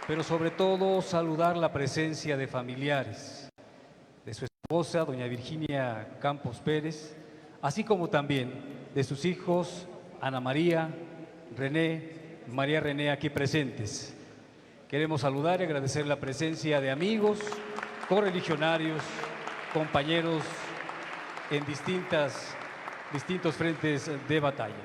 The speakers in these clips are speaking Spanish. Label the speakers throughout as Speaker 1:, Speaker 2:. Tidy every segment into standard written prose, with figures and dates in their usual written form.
Speaker 1: pero sobre todo saludar la presencia de familiares, de su esposa, doña Virginia Campos Pérez, así como también de sus hijos Ana María, María René, aquí presentes. Queremos saludar y agradecer la presencia de amigos, correligionarios, compañeros en distintos frentes de batalla.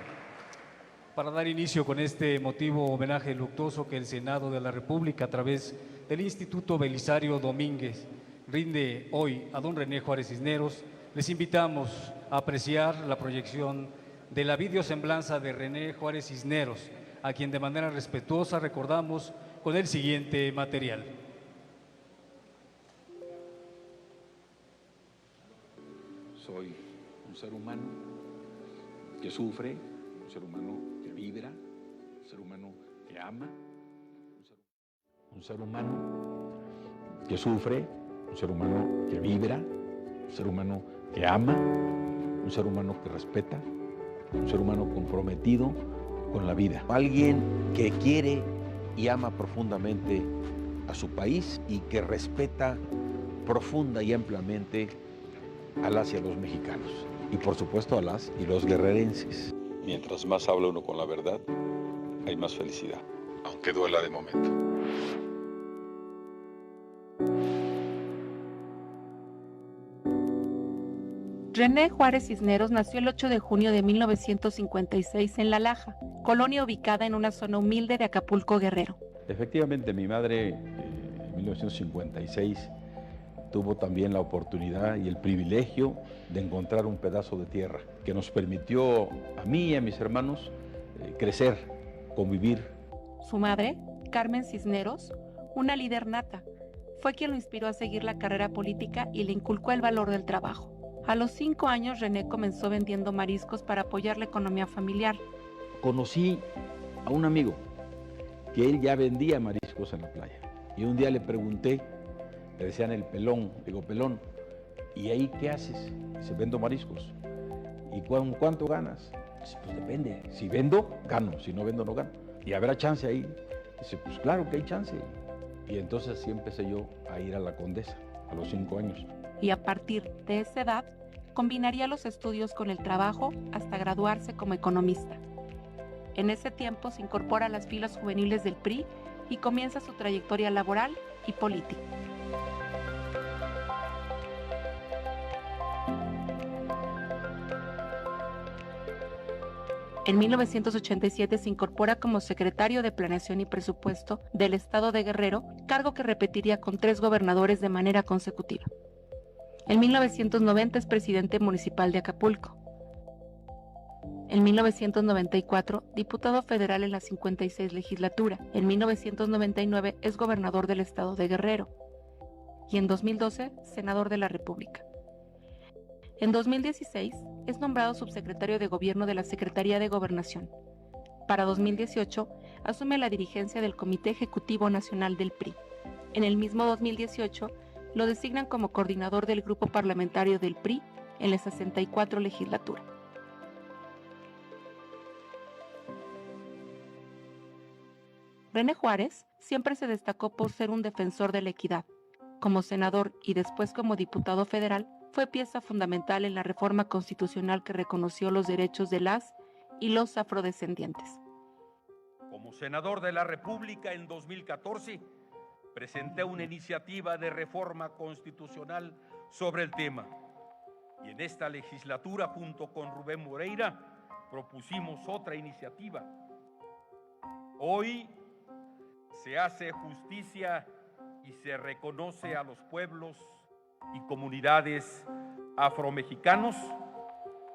Speaker 1: Para dar inicio con este emotivo homenaje luctuoso que el Senado de la República, a través del Instituto Belisario Domínguez, rinde hoy a don René Juárez Cisneros, les invitamos a apreciar la proyección de la videosemblanza de René Juárez Cisneros, a quien de manera respetuosa recordamos con el siguiente material.
Speaker 2: Soy un ser humano que sufre, un ser humano que vibra, un ser humano que ama, un ser humano que sufre, un ser humano que vibra, un ser humano que ama, un ser humano que respeta, un ser humano comprometido con la vida.
Speaker 3: Alguien que quiere y ama profundamente a su país y que respeta profunda y ampliamente a las y a los mexicanos. Y por supuesto a las y los guerrerenses.
Speaker 2: Mientras más habla uno con la verdad, hay más felicidad, aunque duela de momento.
Speaker 4: René Juárez Cisneros nació el 8 de junio de 1956 en La Laja, colonia ubicada en una zona humilde de Acapulco, Guerrero.
Speaker 2: Efectivamente, mi madre en 1956 tuvo también la oportunidad y el privilegio de encontrar un pedazo de tierra que nos permitió a mí y a mis hermanos crecer, convivir.
Speaker 4: Su madre, Carmen Cisneros, una líder nata, fue quien lo inspiró a seguir la carrera política y le inculcó el valor del trabajo. A los 5 años, René comenzó vendiendo mariscos para apoyar la economía familiar.
Speaker 2: Conocí a un amigo que él ya vendía mariscos en la playa. Y un día le pregunté, le decían el pelón, digo, pelón, ¿y ahí qué haces? Dice, vendo mariscos. ¿Y cuánto ganas? Dice, pues depende, si vendo, gano, si no vendo, no gano. ¿Y habrá chance ahí? Dice, pues claro que hay chance. Y entonces así empecé yo a ir a la Condesa, a los 5 años.
Speaker 4: Y a partir de esa edad, combinaría los estudios con el trabajo hasta graduarse como economista. En ese tiempo se incorpora a las filas juveniles del PRI y comienza su trayectoria laboral y política. En 1987 se incorpora como secretario de Planeación y Presupuesto del Estado de Guerrero, cargo que repetiría con 3 gobernadores de manera consecutiva. En 1990 es presidente municipal de Acapulco. En 1994, diputado federal en la 56 legislatura. En 1999 es gobernador del Estado de Guerrero. Y en 2012, senador de la República. En 2016 es nombrado subsecretario de Gobierno de la Secretaría de Gobernación. Para 2018 asume la dirigencia del Comité Ejecutivo Nacional del PRI. En el mismo 2018 lo designan como coordinador del grupo parlamentario del PRI en la 64 legislatura. René Juárez siempre se destacó por ser un defensor de la equidad. Como senador y después como diputado federal, fue pieza fundamental en la reforma constitucional que reconoció los derechos de las y los afrodescendientes.
Speaker 5: Como senador de la República en 2014, presenté una iniciativa de reforma constitucional sobre el tema. Y en esta legislatura, junto con Rubén Moreira, propusimos otra iniciativa. Hoy se hace justicia y se reconoce a los pueblos y comunidades afromexicanos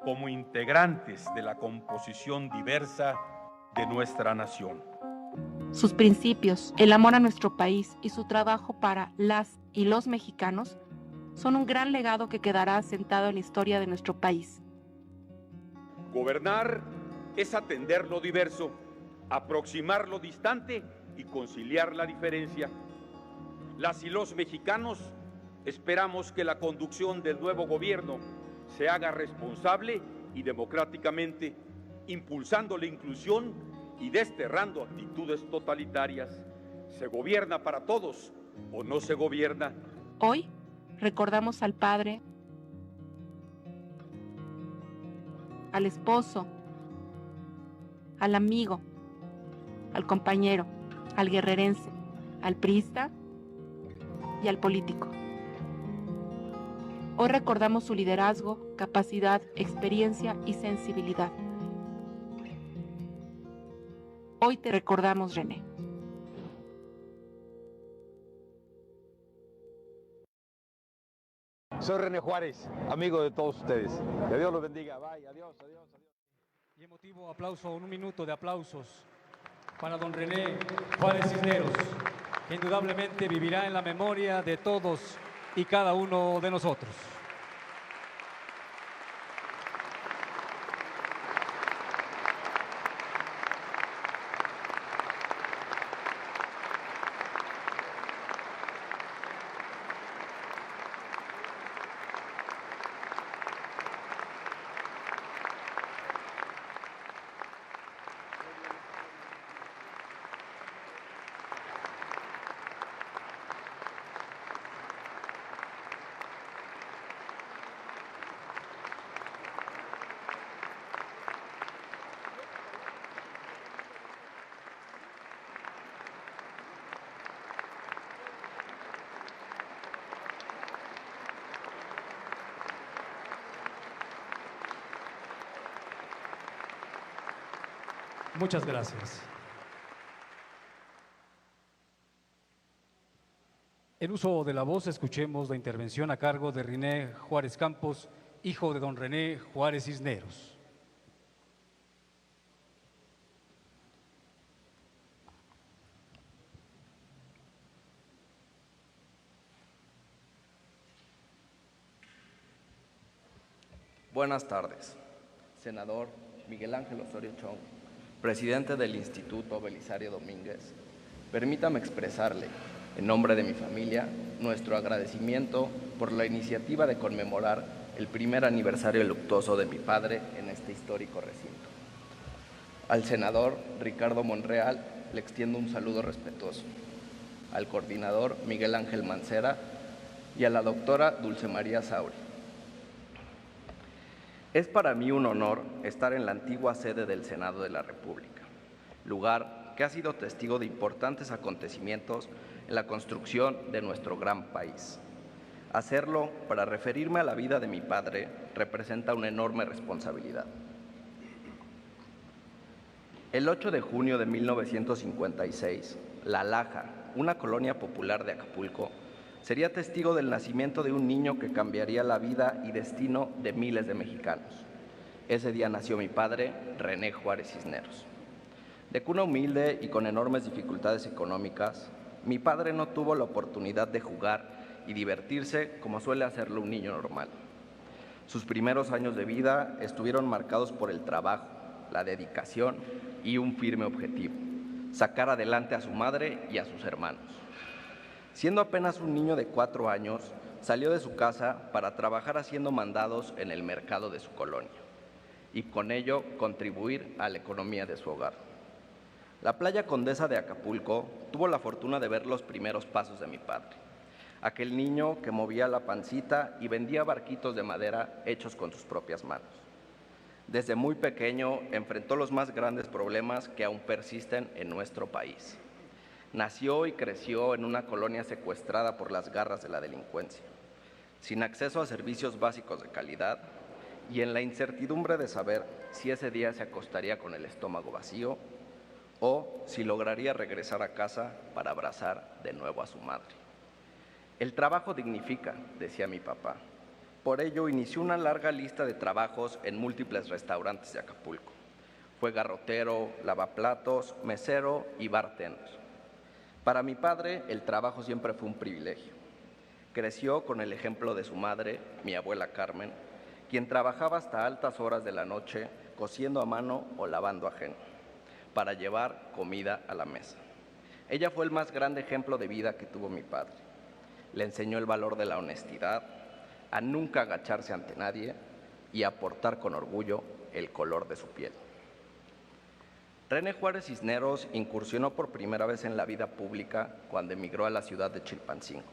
Speaker 5: como integrantes de la composición diversa de nuestra nación.
Speaker 4: Sus principios, el amor a nuestro país y su trabajo para las y los mexicanos son un gran legado que quedará asentado en la historia de nuestro país.
Speaker 5: Gobernar es atender lo diverso, aproximar lo distante y conciliar la diferencia. Las y los mexicanos esperamos que la conducción del nuevo gobierno se haga responsable y democráticamente, impulsando la inclusión y desterrando actitudes totalitarias, ¿Se gobierna para todos o no se gobierna?
Speaker 4: Hoy recordamos al padre, al esposo, al amigo, al compañero, al guerrerense, al priista y al político. Hoy recordamos su liderazgo, capacidad, experiencia y sensibilidad. Hoy te recordamos, René.
Speaker 3: Soy René Juárez, amigo de todos ustedes. Que Dios los bendiga. Bye, adiós, adiós, adiós.
Speaker 1: Y emotivo aplauso, un minuto de aplausos para don René Juárez Cisneros, que indudablemente vivirá en la memoria de todos y cada uno de nosotros. Muchas gracias. En uso de la voz, escuchemos la intervención a cargo de René Juárez Campos, hijo de don René Juárez Cisneros.
Speaker 6: Buenas tardes, senador Miguel Ángel Osorio Chong, presidente del Instituto Belisario Domínguez. Permítame expresarle, en nombre de mi familia, nuestro agradecimiento por la iniciativa de conmemorar el primer aniversario luctuoso de mi padre en este histórico recinto. Al senador Ricardo Monreal le extiendo un saludo respetuoso, al coordinador Miguel Ángel Mancera y a la doctora Dulce María Sauri. Es para mí un honor estar en la antigua sede del Senado de la República, lugar que ha sido testigo de importantes acontecimientos en la construcción de nuestro gran país. Hacerlo para referirme a la vida de mi padre representa una enorme responsabilidad. El 8 de junio de 1956, La Laja, una colonia popular de Acapulco, sería testigo del nacimiento de un niño que cambiaría la vida y destino de miles de mexicanos. Ese día nació mi padre, René Juárez Cisneros. De cuna humilde y con enormes dificultades económicas, mi padre no tuvo la oportunidad de jugar y divertirse como suele hacerlo un niño normal. Sus primeros años de vida estuvieron marcados por el trabajo, la dedicación y un firme objetivo: sacar adelante a su madre y a sus hermanos. Siendo apenas un niño de 4 años, salió de su casa para trabajar haciendo mandados en el mercado de su colonia y con ello contribuir a la economía de su hogar. La playa Condesa de Acapulco tuvo la fortuna de ver los primeros pasos de mi padre, aquel niño que movía la pancita y vendía barquitos de madera hechos con sus propias manos. Desde muy pequeño enfrentó los más grandes problemas que aún persisten en nuestro país. Nació y creció en una colonia secuestrada por las garras de la delincuencia, sin acceso a servicios básicos de calidad y en la incertidumbre de saber si ese día se acostaría con el estómago vacío o si lograría regresar a casa para abrazar de nuevo a su madre. El trabajo dignifica, decía mi papá. Por ello inició una larga lista de trabajos en múltiples restaurantes de Acapulco. Fue garrotero, lavaplatos, mesero y bartender. Para mi padre, el trabajo siempre fue un privilegio. Creció con el ejemplo de su madre, mi abuela Carmen, quien trabajaba hasta altas horas de la noche cosiendo a mano o lavando ajeno, para llevar comida a la mesa. Ella fue el más grande ejemplo de vida que tuvo mi padre. Le enseñó el valor de la honestidad, a nunca agacharse ante nadie y a portar con orgullo el color de su piel. René Juárez Cisneros incursionó por primera vez en la vida pública cuando emigró a la ciudad de Chilpancingo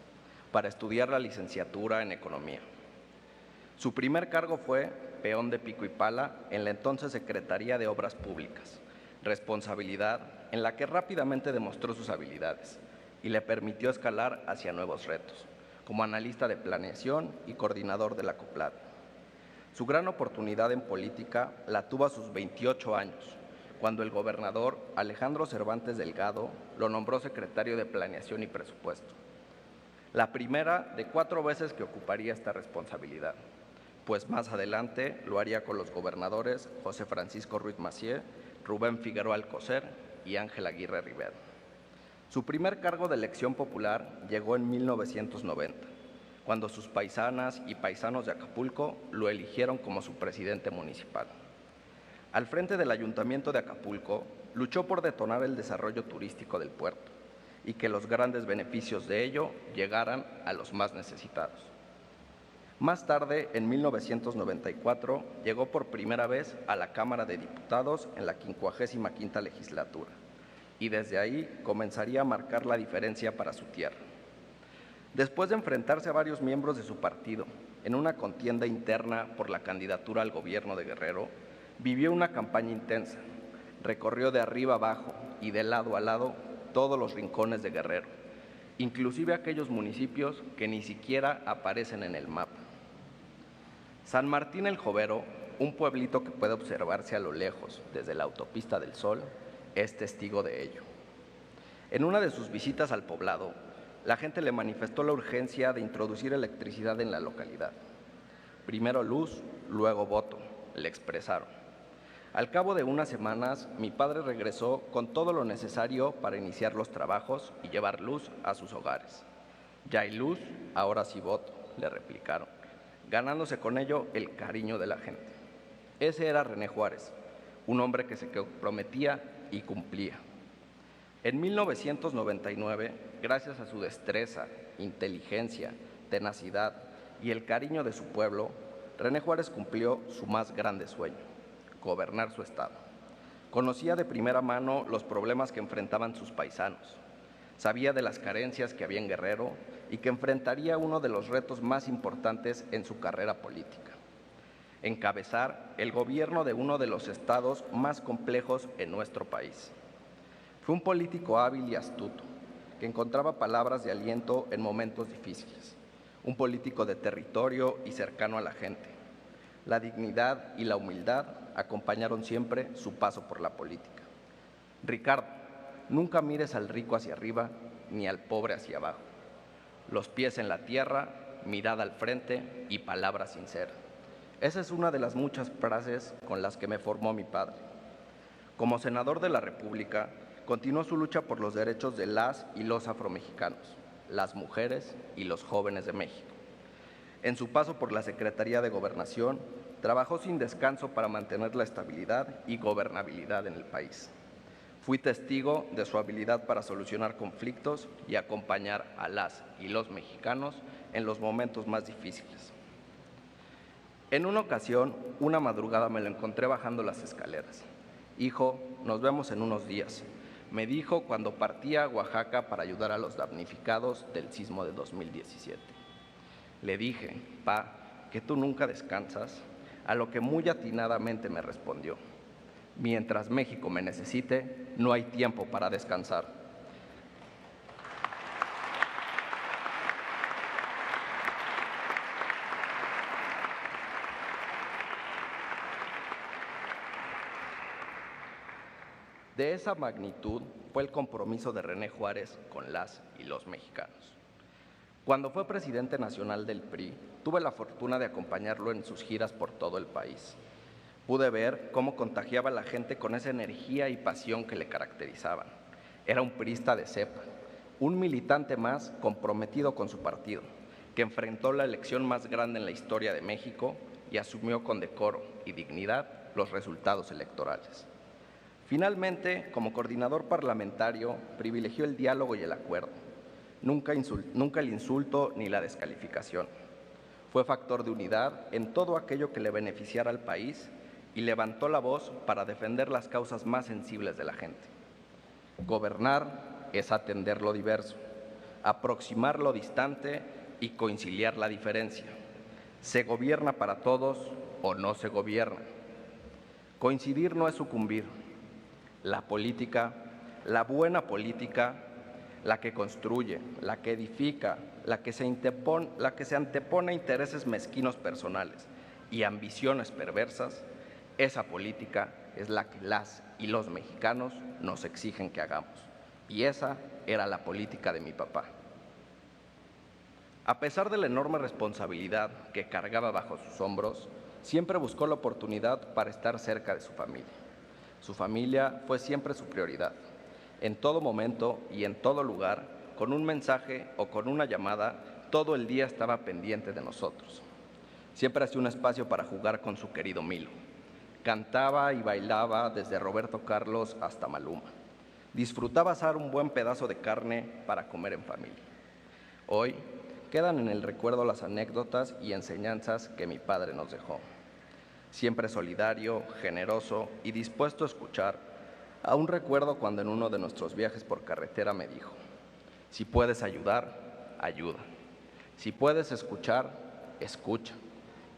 Speaker 6: para estudiar la licenciatura en Economía. Su primer cargo fue peón de pico y pala en la entonces Secretaría de Obras Públicas, responsabilidad en la que rápidamente demostró sus habilidades y le permitió escalar hacia nuevos retos, como analista de planeación y coordinador del acoplado. Su gran oportunidad en política la tuvo a sus 28 años, cuando el gobernador Alejandro Cervantes Delgado lo nombró secretario de Planeación y Presupuesto. La primera de 4 veces que ocuparía esta responsabilidad, pues más adelante lo haría con los gobernadores José Francisco Ruiz Massieu, Rubén Figueroa Alcocer y Ángel Aguirre Rivera. Su primer cargo de elección popular llegó en 1990, cuando sus paisanas y paisanos de Acapulco lo eligieron como su presidente municipal. Al frente del Ayuntamiento de Acapulco, luchó por detonar el desarrollo turístico del puerto y que los grandes beneficios de ello llegaran a los más necesitados. Más tarde, en 1994, llegó por primera vez a la Cámara de Diputados en la 55ª legislatura y desde ahí comenzaría a marcar la diferencia para su tierra. Después de enfrentarse a varios miembros de su partido en una contienda interna por la candidatura al gobierno de Guerrero, vivió una campaña intensa, recorrió de arriba abajo y de lado a lado todos los rincones de Guerrero, inclusive aquellos municipios que ni siquiera aparecen en el mapa. San Martín el Jovero, un pueblito que puede observarse a lo lejos desde la Autopista del Sol, es testigo de ello. En una de sus visitas al poblado, la gente le manifestó la urgencia de introducir electricidad en la localidad. Primero luz, luego voto, le expresaron. Al cabo de unas semanas, mi padre regresó con todo lo necesario para iniciar los trabajos y llevar luz a sus hogares. Ya hay luz, ahora sí voto, le replicaron, ganándose con ello el cariño de la gente. Ese era René Juárez, un hombre que se prometía y cumplía. En 1999, gracias a su destreza, inteligencia, tenacidad y el cariño de su pueblo, René Juárez cumplió su más grande sueño: gobernar su estado. Conocía de primera mano los problemas que enfrentaban sus paisanos. Sabía de las carencias que había en Guerrero y que enfrentaría uno de los retos más importantes en su carrera política: encabezar el gobierno de uno de los estados más complejos en nuestro país. Fue un político hábil y astuto, que encontraba palabras de aliento en momentos difíciles. Un político de territorio y cercano a la gente. La dignidad y la humildad acompañaron siempre su paso por la política. Ricardo, nunca mires al rico hacia arriba ni al pobre hacia abajo. Los pies en la tierra, mirada al frente y palabra sincera. Esa es una de las muchas frases con las que me formó mi padre. Como senador de la República, continuó su lucha por los derechos de las y los afromexicanos, las mujeres y los jóvenes de México. En su paso por la Secretaría de Gobernación, trabajó sin descanso para mantener la estabilidad y gobernabilidad en el país. Fui testigo de su habilidad para solucionar conflictos y acompañar a las y los mexicanos en los momentos más difíciles. En una ocasión, una madrugada me lo encontré bajando las escaleras. Hijo, nos vemos en unos días, me dijo cuando partía a Oaxaca para ayudar a los damnificados del sismo de 2017. Le dije, pa, que tú nunca descansas, a lo que muy atinadamente me respondió: mientras México me necesite, no hay tiempo para descansar. De esa magnitud fue el compromiso de René Juárez con las y los mexicanos. Cuando fue presidente nacional del PRI, tuve la fortuna de acompañarlo en sus giras por todo el país. Pude ver cómo contagiaba a la gente con esa energía y pasión que le caracterizaban. Era un priista de cepa, un militante más comprometido con su partido, que enfrentó la elección más grande en la historia de México y asumió con decoro y dignidad los resultados electorales. Finalmente, como coordinador parlamentario, privilegió el diálogo y el acuerdo, nunca el insulto ni la descalificación. Fue factor de unidad en todo aquello que le beneficiara al país y levantó la voz para defender las causas más sensibles de la gente. Gobernar es atender lo diverso, aproximar lo distante y conciliar la diferencia. Se gobierna para todos o no se gobierna. Coincidir no es sucumbir. La política, la buena política, la que construye, la que edifica, la que se antepone a intereses mezquinos personales y ambiciones perversas, esa política es la que las y los mexicanos nos exigen que hagamos. Y esa era la política de mi papá. A pesar de la enorme responsabilidad que cargaba bajo sus hombros, siempre buscó la oportunidad para estar cerca de su familia. Su familia fue siempre su prioridad. En todo momento y en todo lugar, con un mensaje o con una llamada, todo el día estaba pendiente de nosotros. Siempre hacía un espacio para jugar con su querido Milo. Cantaba y bailaba desde Roberto Carlos hasta Maluma. Disfrutaba asar un buen pedazo de carne para comer en familia. Hoy quedan en el recuerdo las anécdotas y enseñanzas que mi padre nos dejó. Siempre solidario, generoso y dispuesto a escuchar. Aún recuerdo cuando en uno de nuestros viajes por carretera me dijo: si puedes ayudar, ayuda. Si puedes escuchar, escucha.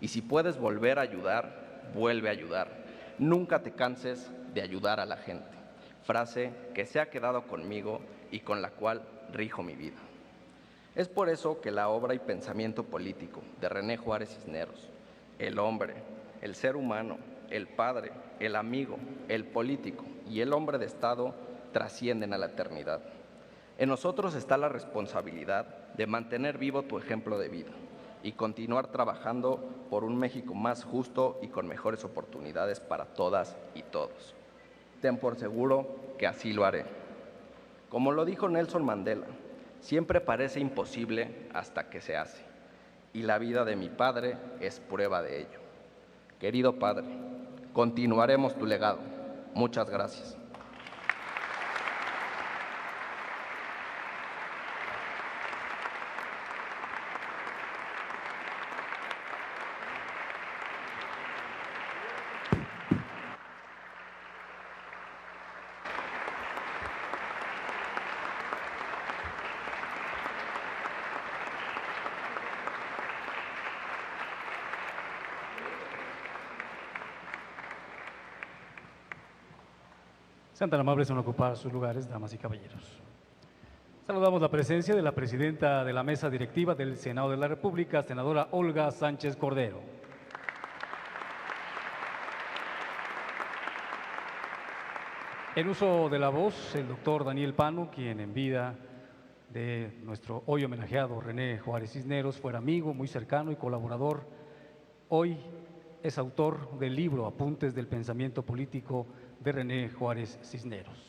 Speaker 6: Y si puedes volver a ayudar, vuelve a ayudar. Nunca te canses de ayudar a la gente. Frase que se ha quedado conmigo y con la cual rijo mi vida. Es por eso que la obra y pensamiento político de René Juárez Cisneros, el hombre, el ser humano, el padre, el amigo, el político y el hombre de Estado trascienden a la eternidad. En nosotros está la responsabilidad de mantener vivo tu ejemplo de vida y continuar trabajando por un México más justo y con mejores oportunidades para todas y todos. Ten por seguro que así lo haré. Como lo dijo Nelson Mandela, siempre parece imposible hasta que se hace, y la vida de mi padre es prueba de ello. Querido padre, continuaremos tu legado. Muchas gracias.
Speaker 1: Sean tan amables en ocupar sus lugares, damas y caballeros. Saludamos la presencia de la presidenta de la mesa directiva del Senado de la República, senadora Olga Sánchez Cordero. En uso de la voz, el doctor Daniel Pano, quien en vida de nuestro hoy homenajeado René Juárez Cisneros fuera amigo, muy cercano y colaborador, hoy es autor del libro Apuntes del Pensamiento Político de René Juárez Cisneros.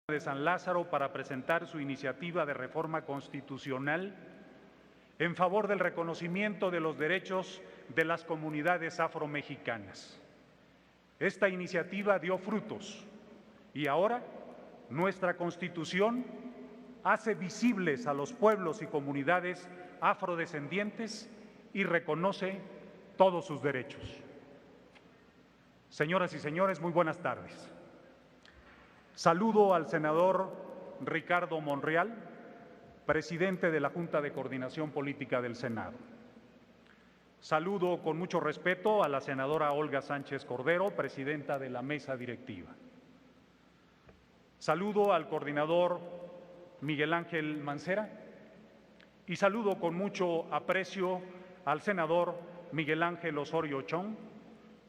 Speaker 7: De San Lázaro para presentar su iniciativa de reforma constitucional en favor del reconocimiento de los derechos de las comunidades afromexicanas. Esta iniciativa dio frutos y ahora nuestra Constitución hace visibles a los pueblos y comunidades afrodescendientes y reconoce todos sus derechos. Señoras y señores, muy buenas tardes. Saludo al senador Ricardo Monreal, presidente de la Junta de Coordinación Política del Senado. Saludo con mucho respeto a la senadora Olga Sánchez Cordero, presidenta de la mesa directiva. Saludo al coordinador Miguel Ángel Mancera y saludo con mucho aprecio al senador Miguel Ángel Osorio Chong,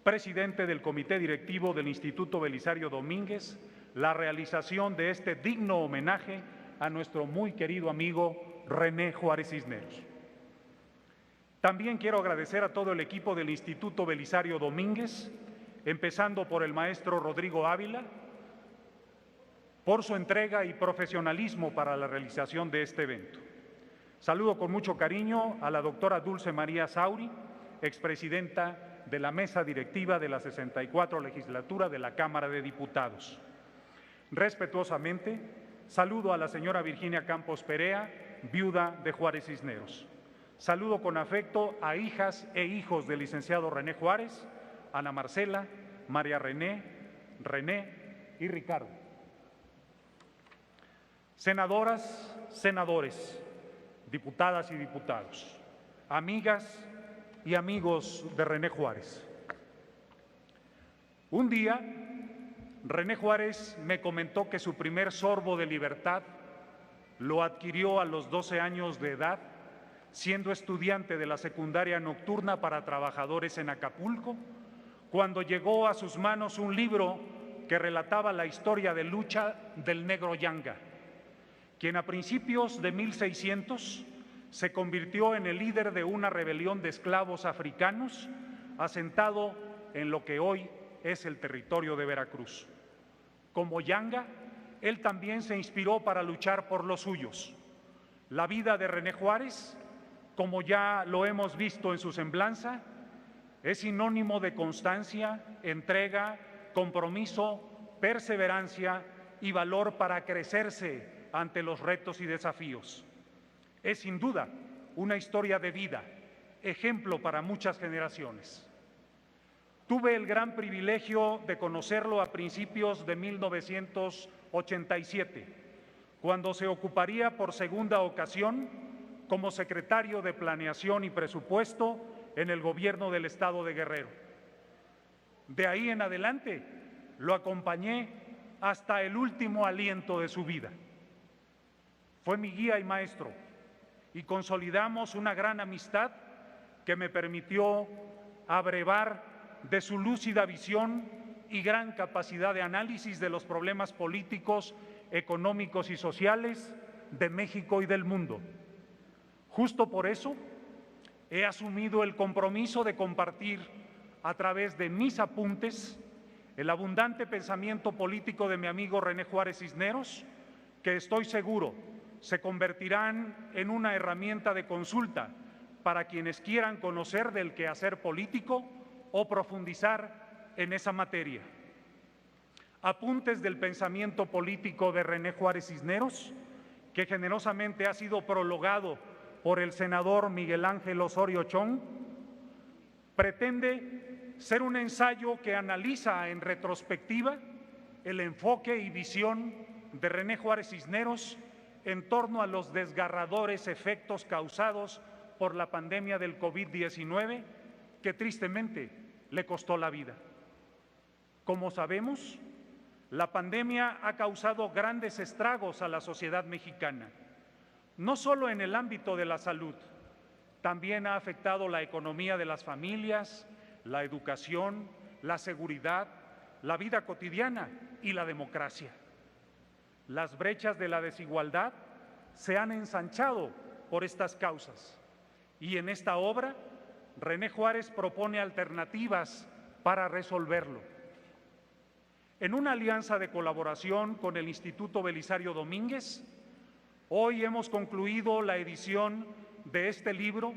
Speaker 7: presidente del Comité Directivo del Instituto Belisario Domínguez, la realización de este digno homenaje a nuestro muy querido amigo René Juárez Cisneros. También quiero agradecer a todo el equipo del Instituto Belisario Domínguez, empezando por el maestro Rodrigo Ávila, por su entrega y profesionalismo para la realización de este evento. Saludo con mucho cariño a la doctora Dulce María Sauri, expresidenta de la Mesa Directiva de la 64 Legislatura de la Cámara de Diputados. Respetuosamente, saludo a la señora Virginia Campos Perea, viuda de Juárez Cisneros. Saludo con afecto a hijas e hijos del licenciado René Juárez, Ana Marcela, María René, René y Ricardo. Senadoras, senadores, diputadas y diputados, amigas y amigos de René Juárez. Un día, René Juárez me comentó que su primer sorbo de libertad lo adquirió a los 12 años de edad, siendo estudiante de la secundaria nocturna para trabajadores en Acapulco, cuando llegó a sus manos un libro que relataba la historia de lucha del negro Yanga, quien a principios de 1600 se convirtió en el líder de una rebelión de esclavos africanos asentado en lo que hoy es el territorio de Veracruz. Como Yanga, él también se inspiró para luchar por los suyos. La vida de René Juárez, como ya lo hemos visto en su semblanza, es sinónimo de constancia, entrega, compromiso, perseverancia y valor para crecerse ante los retos y desafíos. Es sin duda una historia de vida, ejemplo para muchas generaciones. Tuve el gran privilegio de conocerlo a principios de 1987, cuando se ocuparía por segunda ocasión como secretario de Planeación y Presupuesto en el gobierno del Estado de Guerrero. De ahí en adelante lo acompañé hasta el último aliento de su vida. Fue mi guía y maestro, y consolidamos una gran amistad que me permitió abrevar de su lúcida visión y gran capacidad de análisis de los problemas políticos, económicos y sociales de México y del mundo. Justo por eso, he asumido el compromiso de compartir a través de mis apuntes el abundante pensamiento político de mi amigo René Juárez Cisneros, que estoy seguro se convertirán en una herramienta de consulta para quienes quieran conocer del quehacer político o profundizar en esa materia. Apuntes del pensamiento político de René Juárez Cisneros, que generosamente ha sido prologado por el senador Miguel Ángel Osorio Chong, pretende ser un ensayo que analiza en retrospectiva el enfoque y visión de René Juárez Cisneros en torno a los desgarradores efectos causados por la pandemia del COVID-19, que tristemente le costó la vida. Como sabemos, la pandemia ha causado grandes estragos a la sociedad mexicana, no solo en el ámbito de la salud, también ha afectado la economía de las familias, la educación, la seguridad, la vida cotidiana y la democracia. Las brechas de la desigualdad se han ensanchado por estas causas y en esta obra René Juárez propone alternativas para resolverlo. En una alianza de colaboración con el Instituto Belisario Domínguez, hoy hemos concluido la edición de este libro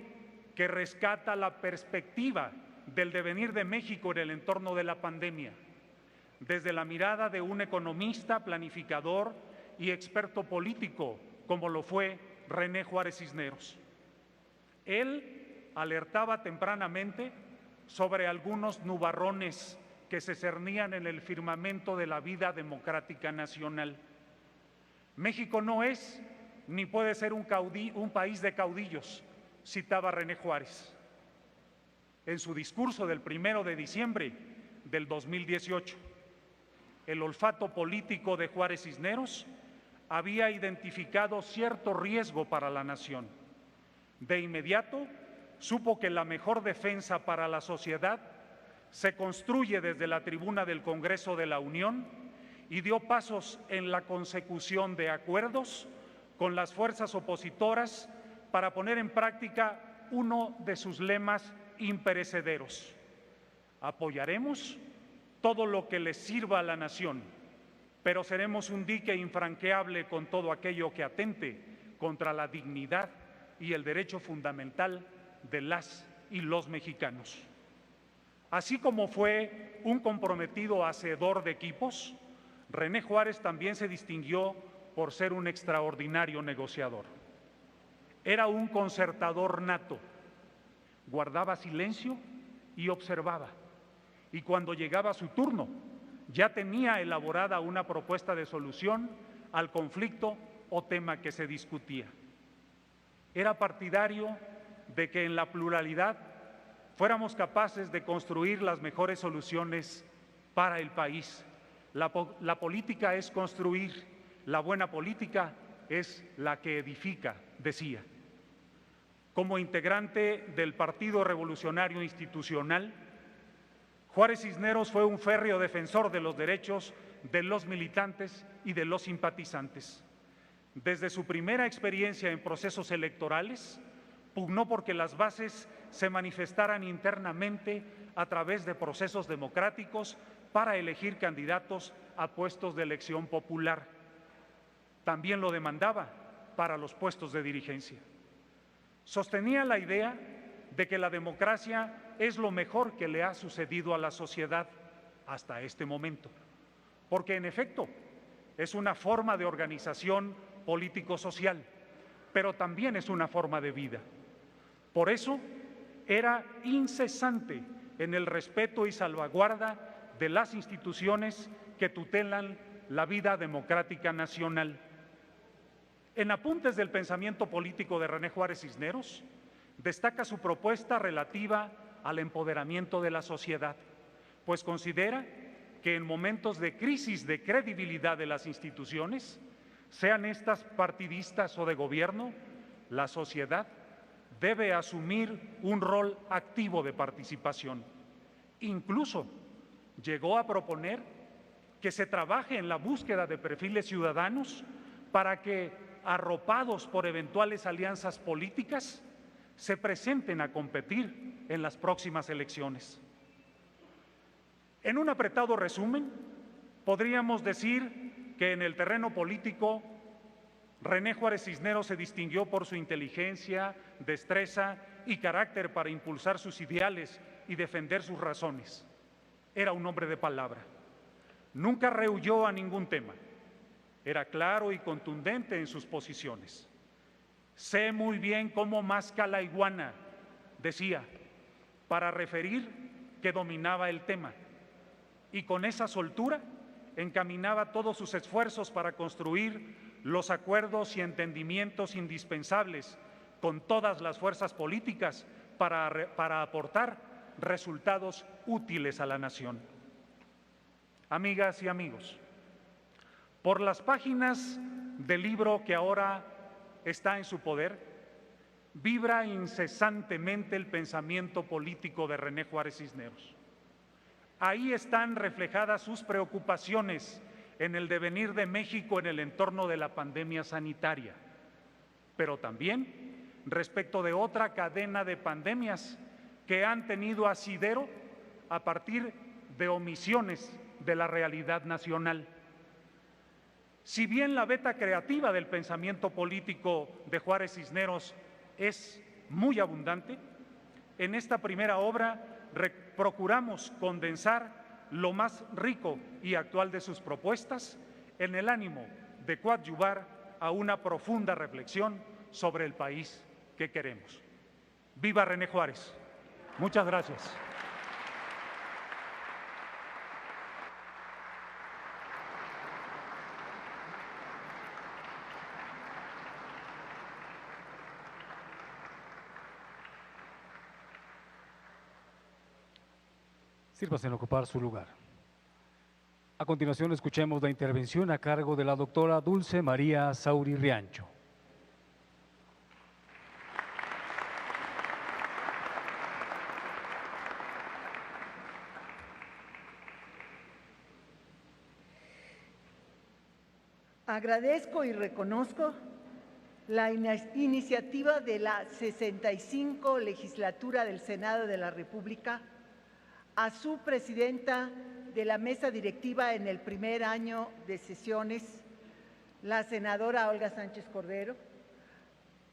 Speaker 7: que rescata la perspectiva del devenir de México en el entorno de la pandemia, desde la mirada de un economista, planificador y experto político, como lo fue René Juárez Cisneros. Él alertaba tempranamente sobre algunos nubarrones que se cernían en el firmamento de la vida democrática nacional. México no es ni puede ser un país de caudillos, citaba René Juárez en su discurso del 1 de diciembre del 2018. El olfato político de Juárez Cisneros había identificado cierto riesgo para la nación. De inmediato, supo que la mejor defensa para la sociedad se construye desde la tribuna del Congreso de la Unión y dio pasos en la consecución de acuerdos con las fuerzas opositoras para poner en práctica uno de sus lemas imperecederos: apoyaremos todo lo que le sirva a la nación, pero seremos un dique infranqueable con todo aquello que atente contra la dignidad y el derecho fundamental de las y los mexicanos. Así como fue un comprometido hacedor de equipos, René Juárez también se distinguió por ser un extraordinario negociador. Era un concertador nato, guardaba silencio y observaba, y cuando llegaba su turno ya tenía elaborada una propuesta de solución al conflicto o tema que se discutía. Era partidario de que en la pluralidad fuéramos capaces de construir las mejores soluciones para el país. La política es construir, la buena política es la que edifica, decía. Como integrante del Partido Revolucionario Institucional, Juárez Cisneros fue un férreo defensor de los derechos de los militantes y de los simpatizantes. Desde su primera experiencia en procesos electorales, pugnó porque las bases se manifestaran internamente a través de procesos democráticos para elegir candidatos a puestos de elección popular. También lo demandaba para los puestos de dirigencia. Sostenía la idea de que la democracia es lo mejor que le ha sucedido a la sociedad hasta este momento, porque en efecto es una forma de organización político-social, pero también es una forma de vida. Por eso era incesante en el respeto y salvaguarda de las instituciones que tutelan la vida democrática nacional. En Apuntes del pensamiento político de René Juárez Cisneros, destaca su propuesta relativa al empoderamiento de la sociedad, pues considera que en momentos de crisis de credibilidad de las instituciones, sean estas partidistas o de gobierno, la sociedad debe asumir un rol activo de participación. Incluso llegó a proponer que se trabaje en la búsqueda de perfiles ciudadanos para que, arropados por eventuales alianzas políticas, se presenten a competir en las próximas elecciones. En un apretado resumen, podríamos decir que en el terreno político, René Juárez Cisneros se distinguió por su inteligencia, destreza y carácter para impulsar sus ideales y defender sus razones. Era un hombre de palabra. Nunca rehuyó a ningún tema. Era claro y contundente en sus posiciones. Sé muy bien cómo masca la iguana, decía, para referir que dominaba el tema. Y con esa soltura encaminaba todos sus esfuerzos para construir los acuerdos y entendimientos indispensables con todas las fuerzas políticas para aportar resultados útiles a la nación. Amigas y amigos, por las páginas del libro que ahora está en su poder, vibra incesantemente el pensamiento político de René Juárez Cisneros. Ahí están reflejadas sus preocupaciones en el devenir de México en el entorno de la pandemia sanitaria, pero también respecto de otra cadena de pandemias que han tenido asidero a partir de omisiones de la realidad nacional. Si bien la veta creativa del pensamiento político de Juárez Cisneros es muy abundante, en esta primera obra procuramos condensar lo más rico y actual de sus propuestas en el ánimo de coadyuvar a una profunda reflexión sobre el país que queremos. ¡Viva René Juárez! Muchas gracias.
Speaker 1: Sírvase en ocupar su lugar. A continuación, escuchemos la intervención a cargo de la doctora Dulce María Sauri Riancho.
Speaker 8: Agradezco y reconozco la iniciativa de la 65 legislatura del Senado de la República, a su presidenta de la mesa directiva en el primer año de sesiones, la senadora Olga Sánchez Cordero,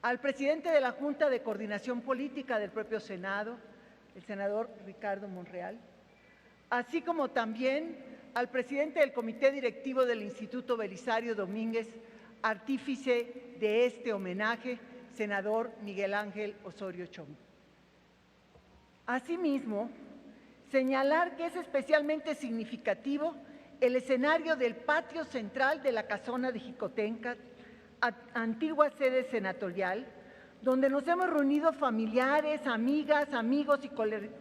Speaker 8: al presidente de la Junta de Coordinación Política del propio Senado, el senador Ricardo Monreal, así como también al presidente del Comité Directivo del Instituto Belisario Domínguez, artífice de este homenaje, senador Miguel Ángel Osorio Chong. Asimismo, señalar que es especialmente significativo el escenario del patio central de la Casona de Jicotenca, antigua sede senatorial, donde nos hemos reunido familiares, amigas, amigos y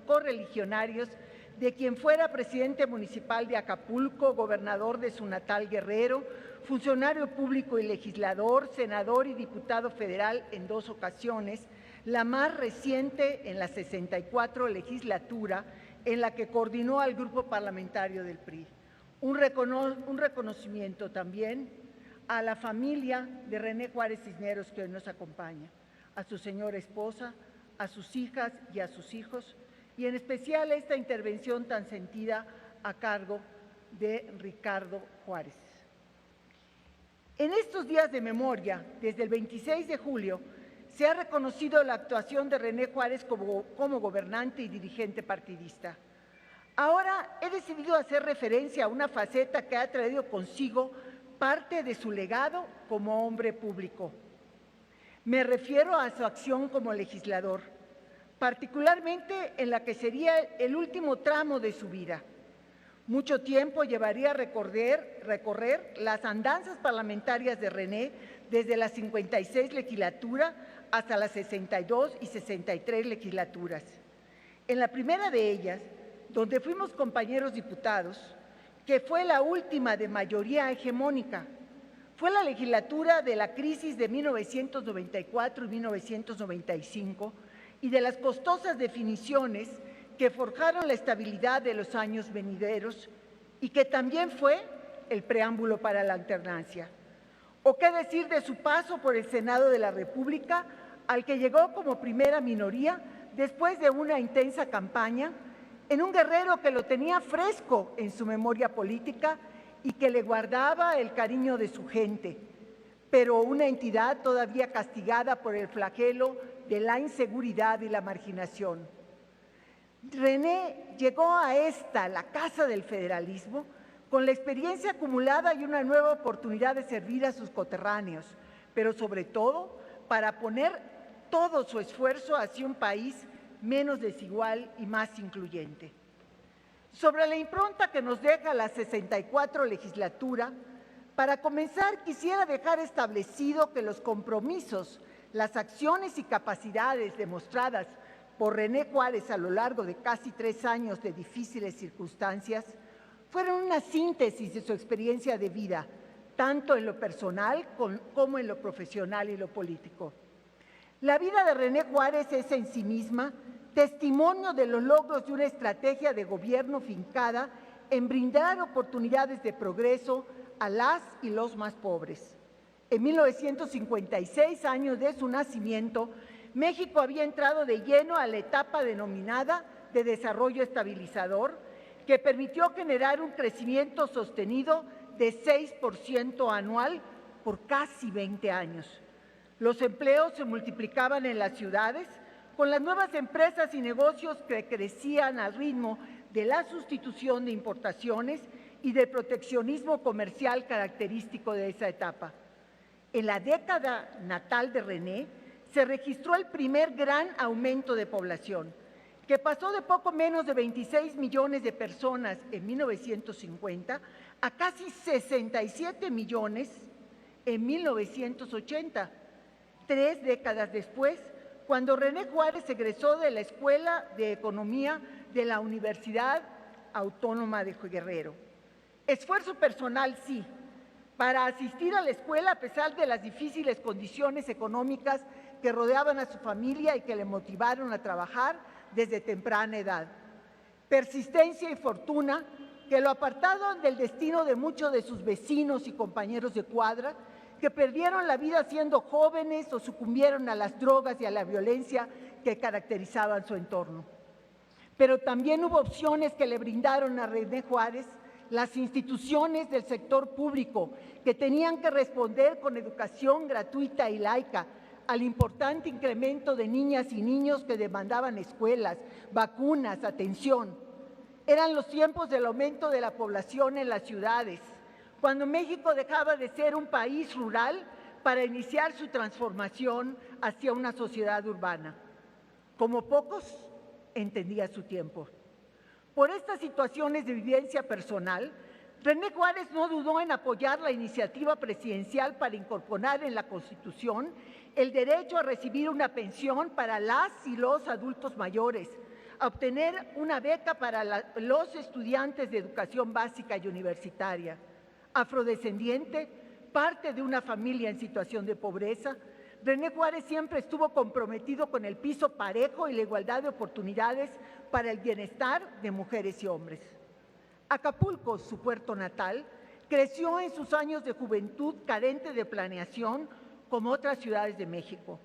Speaker 8: correligionarios de quien fuera presidente municipal de Acapulco, gobernador de su natal Guerrero, funcionario público y legislador, senador y diputado federal en 2 ocasiones, la más reciente en la 64 legislatura, en la que coordinó al grupo parlamentario del PRI. Un reconocimiento también a la familia de René Juárez Cisneros, que hoy nos acompaña, a su señora esposa, a sus hijas y a sus hijos, y en especial esta intervención tan sentida a cargo de Ricardo Juárez. En estos días de memoria, desde el 26 de julio, se ha reconocido la actuación de René Juárez como gobernante y dirigente partidista. Ahora he decidido hacer referencia a una faceta que ha traído consigo parte de su legado como hombre público. Me refiero a su acción como legislador, particularmente en la que sería el último tramo de su vida. Mucho tiempo llevaría a recorrer las andanzas parlamentarias de René desde la 56 legislatura hasta las 62 y 63 legislaturas. En la primera de ellas, donde fuimos compañeros diputados, que fue la última de mayoría hegemónica, fue la legislatura de la crisis de 1994 y 1995 y de las costosas definiciones que forjaron la estabilidad de los años venideros y que también fue el preámbulo para la alternancia. ¿O qué decir de su paso por el Senado de la República, al que llegó como primera minoría después de una intensa campaña, en un Guerrero que lo tenía fresco en su memoria política y que le guardaba el cariño de su gente, pero una entidad todavía castigada por el flagelo de la inseguridad y la marginación? René llegó a la casa del federalismo, con la experiencia acumulada y una nueva oportunidad de servir a sus coterráneos, pero sobre todo para poner todo su esfuerzo hacia un país menos desigual y más incluyente. Sobre la impronta que nos deja la 64 legislatura, para comenzar quisiera dejar establecido que los compromisos, las acciones y capacidades demostradas por René Juárez a lo largo de casi 3 años de difíciles circunstancias fueron una síntesis de su experiencia de vida, tanto en lo personal como en lo profesional y lo político. La vida de René Juárez es en sí misma testimonio de los logros de una estrategia de gobierno fincada en brindar oportunidades de progreso a las y los más pobres. En 1956, años de su nacimiento, México había entrado de lleno a la etapa denominada de desarrollo estabilizador, que permitió generar un crecimiento sostenido de 6% anual por casi 20 años. Los empleos se multiplicaban en las ciudades, con las nuevas empresas y negocios que crecían al ritmo de la sustitución de importaciones y del proteccionismo comercial característico de esa etapa. En la década natal de René, se registró el primer gran aumento de población, que pasó de poco menos de 26 millones de personas en 1950 a casi 67 millones en 1980, 3 décadas después, cuando René Juárez egresó de la Escuela de Economía de la Universidad Autónoma de Guerrero. Esfuerzo personal, sí, para asistir a la escuela a pesar de las difíciles condiciones económicas que rodeaban a su familia y que le motivaron a trabajar desde temprana edad. Persistencia y fortuna que lo apartaron del destino de muchos de sus vecinos y compañeros de cuadra, que perdieron la vida siendo jóvenes o sucumbieron a las drogas y a la violencia que caracterizaban su entorno. Pero también hubo opciones que le brindaron a René Juárez las instituciones del sector público, que tenían que responder con educación gratuita y laica al importante incremento de niñas y niños que demandaban escuelas, vacunas, atención. Eran los tiempos del aumento de la población en las ciudades, cuando México dejaba de ser un país rural para iniciar su transformación hacia una sociedad urbana. Como pocos, entendía su tiempo. Por estas situaciones de vivencia personal, René Juárez no dudó en apoyar la iniciativa presidencial para incorporar en la Constitución el derecho a recibir una pensión para las y los adultos mayores, a obtener una beca para los estudiantes de educación básica y universitaria. Afrodescendiente, parte de una familia en situación de pobreza, René Juárez siempre estuvo comprometido con el piso parejo y la igualdad de oportunidades para el bienestar de mujeres y hombres. Acapulco, su puerto natal, creció en sus años de juventud carente de planeación como otras ciudades de México.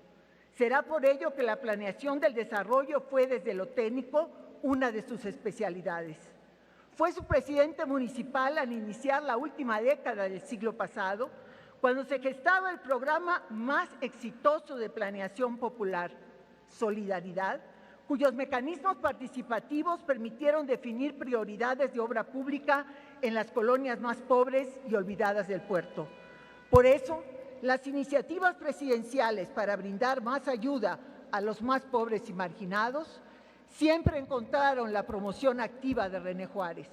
Speaker 8: Será por ello que la planeación del desarrollo fue desde lo técnico una de sus especialidades. Fue su presidente municipal al iniciar la última década del siglo pasado, cuando se gestaba el programa más exitoso de planeación popular, Solidaridad, cuyos mecanismos participativos permitieron definir prioridades de obra pública en las colonias más pobres y olvidadas del puerto. Por eso, las iniciativas presidenciales para brindar más ayuda a los más pobres y marginados siempre encontraron la promoción activa de René Juárez.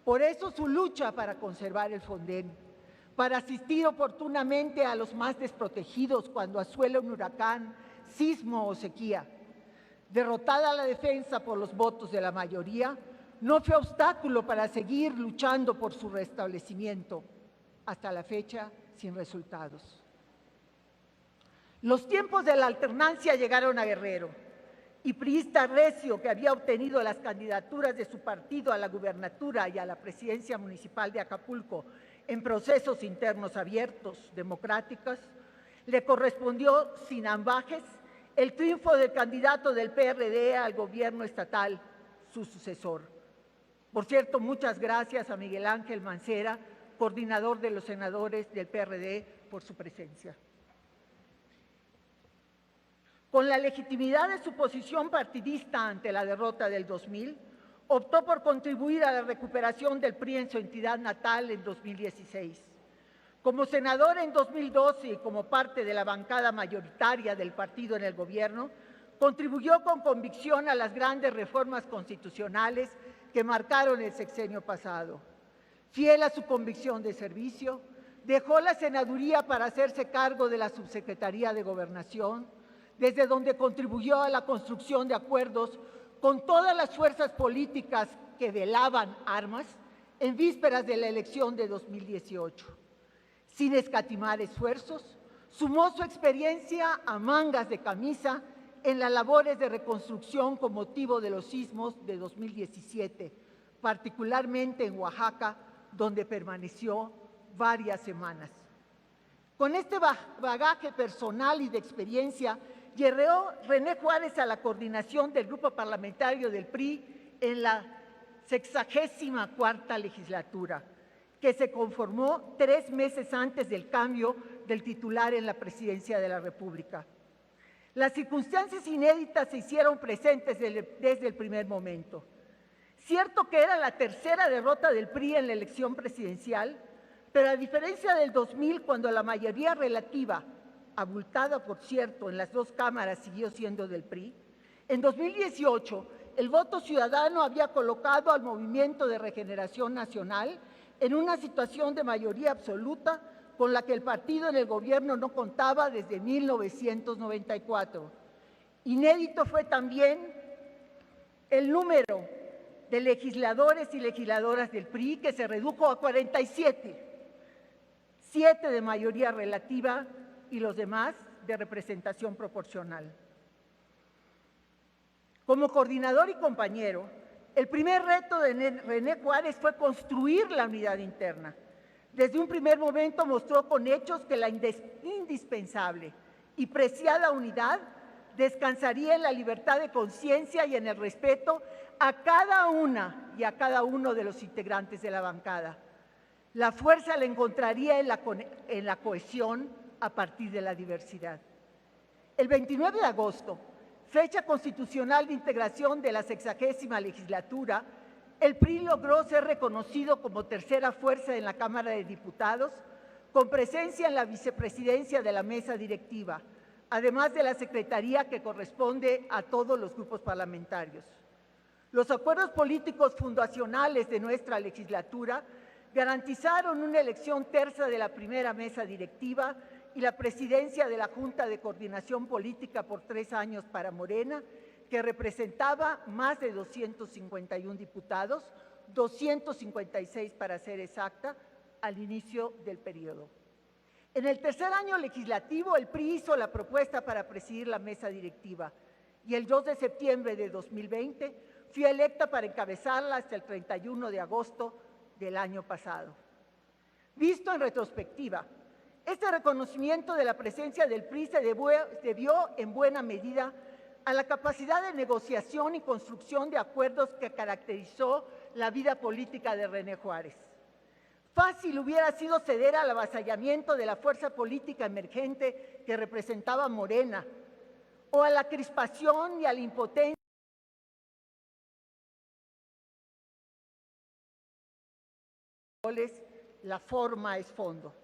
Speaker 8: Por eso su lucha para conservar el Fonden, para asistir oportunamente a los más desprotegidos cuando asuela un huracán, sismo o sequía. Derrotada la defensa por los votos de la mayoría, no fue obstáculo para seguir luchando por su restablecimiento, hasta la fecha sin resultados. Los tiempos de la alternancia llegaron a Guerrero, y priista recio, que había obtenido las candidaturas de su partido a la gubernatura y a la presidencia municipal de Acapulco en procesos internos abiertos, democráticos, le correspondió sin ambajes el triunfo del candidato del PRD al gobierno estatal, su sucesor. Por cierto, muchas gracias a Miguel Ángel Mancera, coordinador de los senadores del PRD, por su presencia. Con la legitimidad de su posición partidista ante la derrota del 2000, optó por contribuir a la recuperación del PRI en su entidad natal en 2016. Como senador en 2012 y como parte de la bancada mayoritaria del partido en el gobierno, contribuyó con convicción a las grandes reformas constitucionales que marcaron el sexenio pasado. Fiel a su convicción de servicio, dejó la senaduría para hacerse cargo de la subsecretaría de Gobernación, desde donde contribuyó a la construcción de acuerdos con todas las fuerzas políticas que velaban armas en vísperas de la elección de 2018. Sin escatimar esfuerzos, sumó su experiencia a mangas de camisa en las labores de reconstrucción con motivo de los sismos de 2017, particularmente en Oaxaca, donde permaneció varias semanas. Con este bagaje personal y de experiencia, llegó René Juárez a la coordinación del grupo parlamentario del PRI en la 64ª legislatura, que se conformó 3 meses antes del cambio del titular en la presidencia de la República. Las circunstancias inéditas se hicieron presentes desde el primer momento. Cierto que era la tercera derrota del PRI en la elección presidencial, pero a diferencia del 2000, cuando la mayoría relativa, abultada por cierto en las 2 cámaras, siguió siendo del PRI, en 2018 el voto ciudadano había colocado al Movimiento de Regeneración Nacional en una situación de mayoría absoluta con la que el partido en el gobierno no contaba desde 1994. Inédito fue también el número de legisladores y legisladoras del PRI, que se redujo a 47, 7 de mayoría relativa y los demás de representación proporcional. Como coordinador y compañero, El primer reto de René Juárez fue construir la unidad interna. Desde un primer momento mostró con hechos que la indispensable y preciada unidad descansaría en la libertad de conciencia y en el respeto a cada una y a cada uno de los integrantes de la bancada. La fuerza la encontraría en la cohesión a partir de la diversidad. El 29 de agosto, fecha constitucional de integración de la 60ª legislatura, el PRI logró ser reconocido como tercera fuerza en la Cámara de Diputados, con presencia en la vicepresidencia de la mesa directiva, además de la secretaría que corresponde a todos los grupos parlamentarios. Los acuerdos políticos fundacionales de nuestra legislatura garantizaron una elección tersa de la primera mesa directiva y la presidencia de la Junta de Coordinación Política por 3 años para Morena, que representaba más de 251 diputados, 256 para ser exacta, al inicio del periodo. En el tercer año legislativo, el PRI hizo la propuesta para presidir la mesa directiva y el 2 de septiembre de 2020 fui electa para encabezarla hasta el 31 de agosto del año pasado. Visto en retrospectiva, este reconocimiento de la presencia del PRI se debió en buena medida a la capacidad de negociación y construcción de acuerdos que caracterizó la vida política de René Juárez. Fácil hubiera sido ceder al avasallamiento de la fuerza política emergente que representaba Morena, o a la crispación y a la impotencia. La forma es fondo.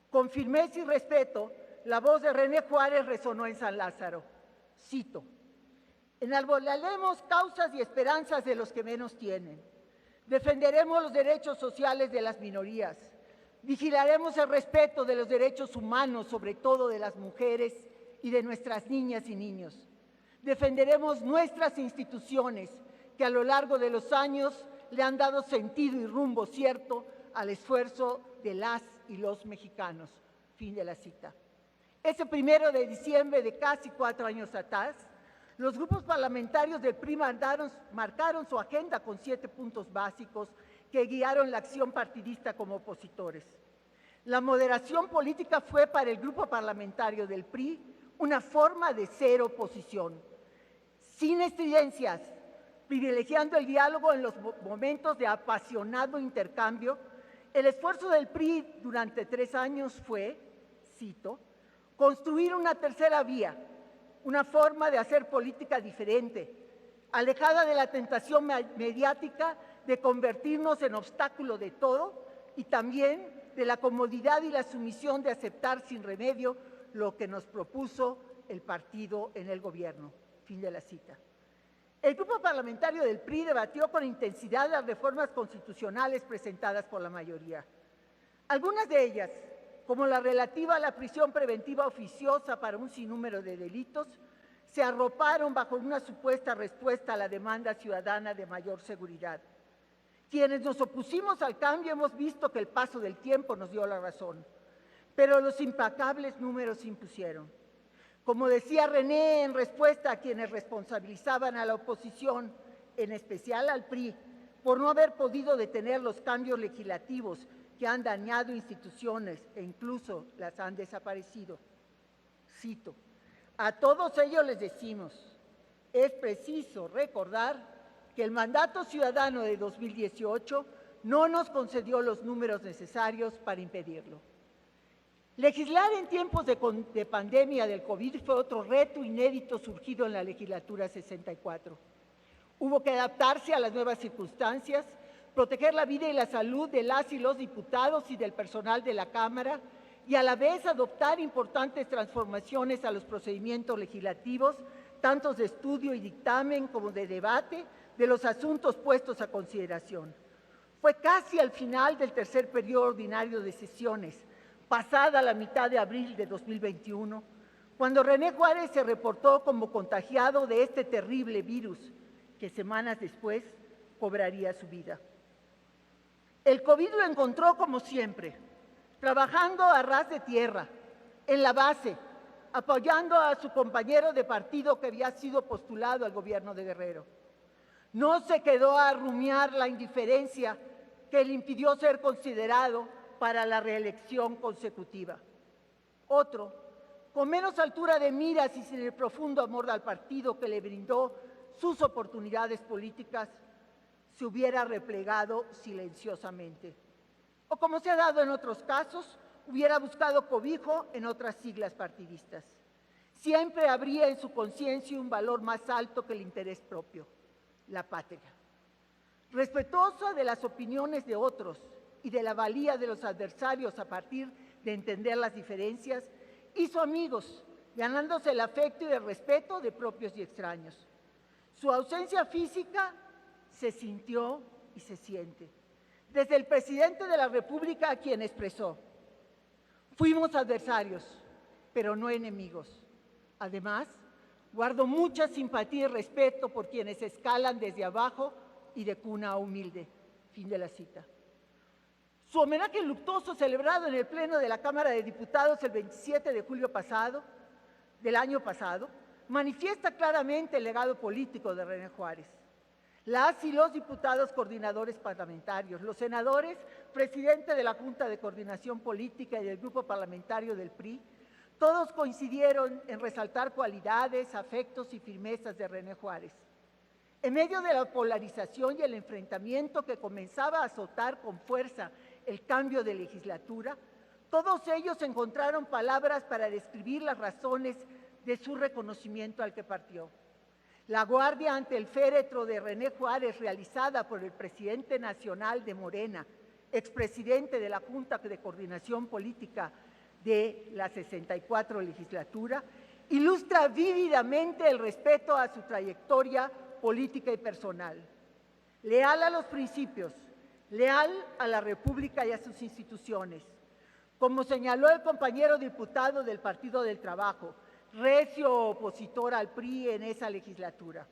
Speaker 8: Con firmeza y respeto, la voz de René Juárez resonó en San Lázaro. Cito: enarbolaremos causas y esperanzas de los que menos tienen. Defenderemos los derechos sociales de las minorías. Vigilaremos el respeto de los derechos humanos, sobre todo de las mujeres y de nuestras niñas y niños. Defenderemos nuestras instituciones que a lo largo de los años le han dado sentido y rumbo cierto al esfuerzo de las y los mexicanos. Fin de la cita. Ese 1 de diciembre de casi 4 años atrás, los grupos parlamentarios del PRI marcaron su agenda con 7 puntos básicos que guiaron la acción partidista como opositores. La moderación política fue para el grupo parlamentario del PRI una forma de ser oposición, sin estridencias, privilegiando el diálogo en los momentos de apasionado intercambio. El esfuerzo del PRI durante 3 años fue, cito, construir una tercera vía, una forma de hacer política diferente, alejada de la tentación mediática de convertirnos en obstáculo de todo y también de la comodidad y la sumisión de aceptar sin remedio lo que nos propuso el partido en el gobierno. Fin de la cita. El grupo parlamentario del PRI debatió con intensidad las reformas constitucionales presentadas por la mayoría. Algunas de ellas, como la relativa a la prisión preventiva oficiosa para un sinnúmero de delitos, se arroparon bajo una supuesta respuesta a la demanda ciudadana de mayor seguridad. Quienes nos opusimos al cambio hemos visto que el paso del tiempo nos dio la razón, pero los implacables números se impusieron. Como decía René en respuesta a quienes responsabilizaban a la oposición, en especial al PRI, por no haber podido detener los cambios legislativos que han dañado instituciones e incluso las han desaparecido. Cito: a todos ellos les decimos, es preciso recordar que el mandato ciudadano de 2018 no nos concedió los números necesarios para impedirlo. Legislar en tiempos de pandemia del COVID fue otro reto inédito surgido en la legislatura 64. Hubo que adaptarse a las nuevas circunstancias, proteger la vida y la salud de las y los diputados y del personal de la Cámara y a la vez adoptar importantes transformaciones a los procedimientos legislativos, tanto de estudio y dictamen como de debate de los asuntos puestos a consideración. Fue casi al final del tercer periodo ordinario de sesiones, pasada la mitad de abril de 2021, cuando René Juárez se reportó como contagiado de este terrible virus, que semanas después cobraría su vida. El COVID lo encontró como siempre, trabajando a ras de tierra, en la base, apoyando a su compañero de partido que había sido postulado al gobierno de Guerrero. No se quedó a rumiar la indiferencia que le impidió ser considerado para la reelección consecutiva. Otro, con menos altura de miras y sin el profundo amor al partido que le brindó sus oportunidades políticas, se hubiera replegado silenciosamente. O como se ha dado en otros casos, hubiera buscado cobijo en otras siglas partidistas. Siempre habría en su conciencia un valor más alto que el interés propio, la patria. Respetuoso de las opiniones de otros y de la valía de los adversarios a partir de entender las diferencias, hizo amigos, ganándose el afecto y el respeto de propios y extraños. Su ausencia física se sintió y se siente. Desde el presidente de la República, a quien expresó: fuimos adversarios, pero no enemigos. Además, guardo mucha simpatía y respeto por quienes escalan desde abajo y de cuna humilde. Fin de la cita. Su homenaje luctuoso celebrado en el Pleno de la Cámara de Diputados el 27 de julio del año pasado, manifiesta claramente el legado político de René Juárez. Las y los diputados coordinadores parlamentarios, los senadores, presidente de la Junta de Coordinación Política y del Grupo Parlamentario del PRI, todos coincidieron en resaltar cualidades, afectos y firmezas de René Juárez. En medio de la polarización y el enfrentamiento que comenzaba a azotar con fuerza el cambio de legislatura, todos ellos encontraron palabras para describir las razones de su reconocimiento al que partió. La guardia ante el féretro de René Juárez, realizada por el presidente nacional de Morena, expresidente de la Junta de Coordinación Política de la 64 legislatura, ilustra vívidamente el respeto a su trayectoria política y personal. Leal a los principios, leal a la República y a sus instituciones. Como señaló el compañero diputado del Partido del Trabajo, recio opositor al PRI en esa legislatura,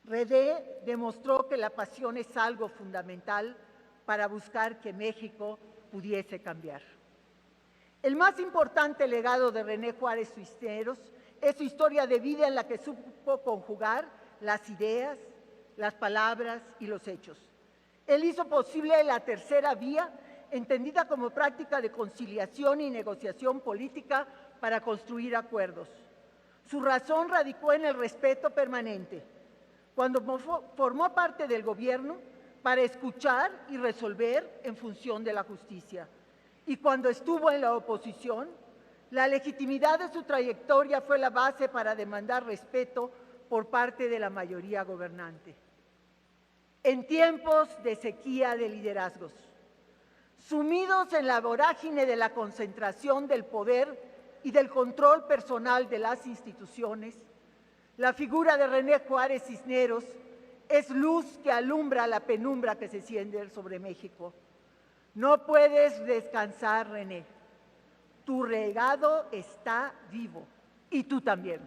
Speaker 8: René demostró que la pasión es algo fundamental para buscar que México pudiese cambiar. El más importante legado de René Juárez Cisneros es su historia de vida en la que supo conjugar las ideas, las palabras y los hechos. Él hizo posible la tercera vía, entendida como práctica de conciliación y negociación política para construir acuerdos. Su razón radicó en el respeto permanente. Cuando formó parte del gobierno, para escuchar y resolver en función de la justicia. Y cuando estuvo en la oposición, la legitimidad de su trayectoria fue la base para demandar respeto por parte de la mayoría gobernante. En tiempos de sequía de liderazgos, sumidos en la vorágine de la concentración del poder y del control personal de las instituciones, la figura de René Juárez Cisneros es luz que alumbra la penumbra que se ciende sobre México. No puedes descansar, René. Tu legado está vivo y tú también.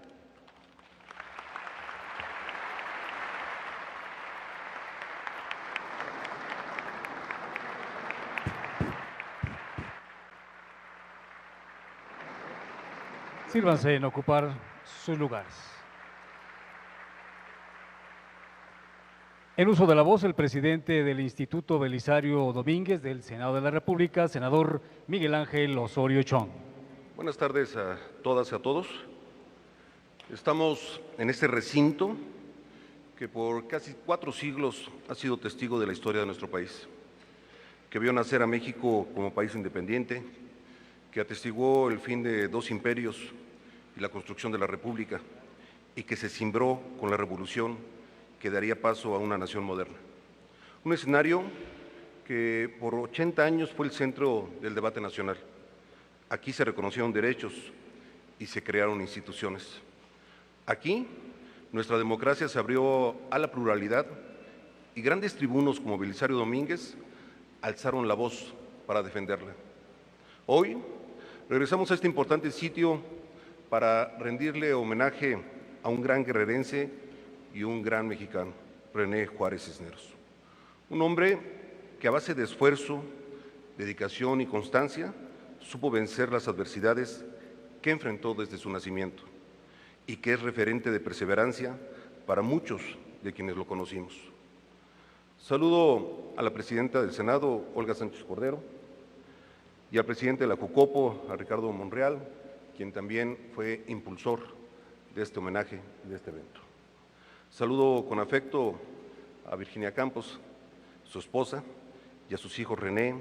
Speaker 1: Sírvanse en ocupar sus lugares. En uso de la voz, el presidente del Instituto Belisario Domínguez del Senado de la República, senador Miguel Ángel Osorio Chong.
Speaker 9: Buenas tardes a todas y a todos. Estamos en este recinto que por casi 4 siglos ha sido testigo de la historia de nuestro país, que vio nacer a México como país independiente, que atestiguó el fin de 2 imperios y la construcción de la República, y que se cimbró con la Revolución que daría paso a una nación moderna. Un escenario que por 80 años fue el centro del debate nacional. Aquí se reconocieron derechos y se crearon instituciones. Aquí nuestra democracia se abrió a la pluralidad y grandes tribunos como Belisario Domínguez alzaron la voz para defenderla. Hoy regresamos a este importante sitio para rendirle homenaje a un gran guerrerense y un gran mexicano, René Juárez Cisneros. Un hombre que a base de esfuerzo, dedicación y constancia supo vencer las adversidades que enfrentó desde su nacimiento y que es referente de perseverancia para muchos de quienes lo conocimos. Saludo a la presidenta del Senado, Olga Sánchez Cordero, y al presidente de la Jucopo, a Ricardo Monreal, quien también fue impulsor de este homenaje y de este evento. Saludo con afecto a Virginia Campos, su esposa, y a sus hijos René,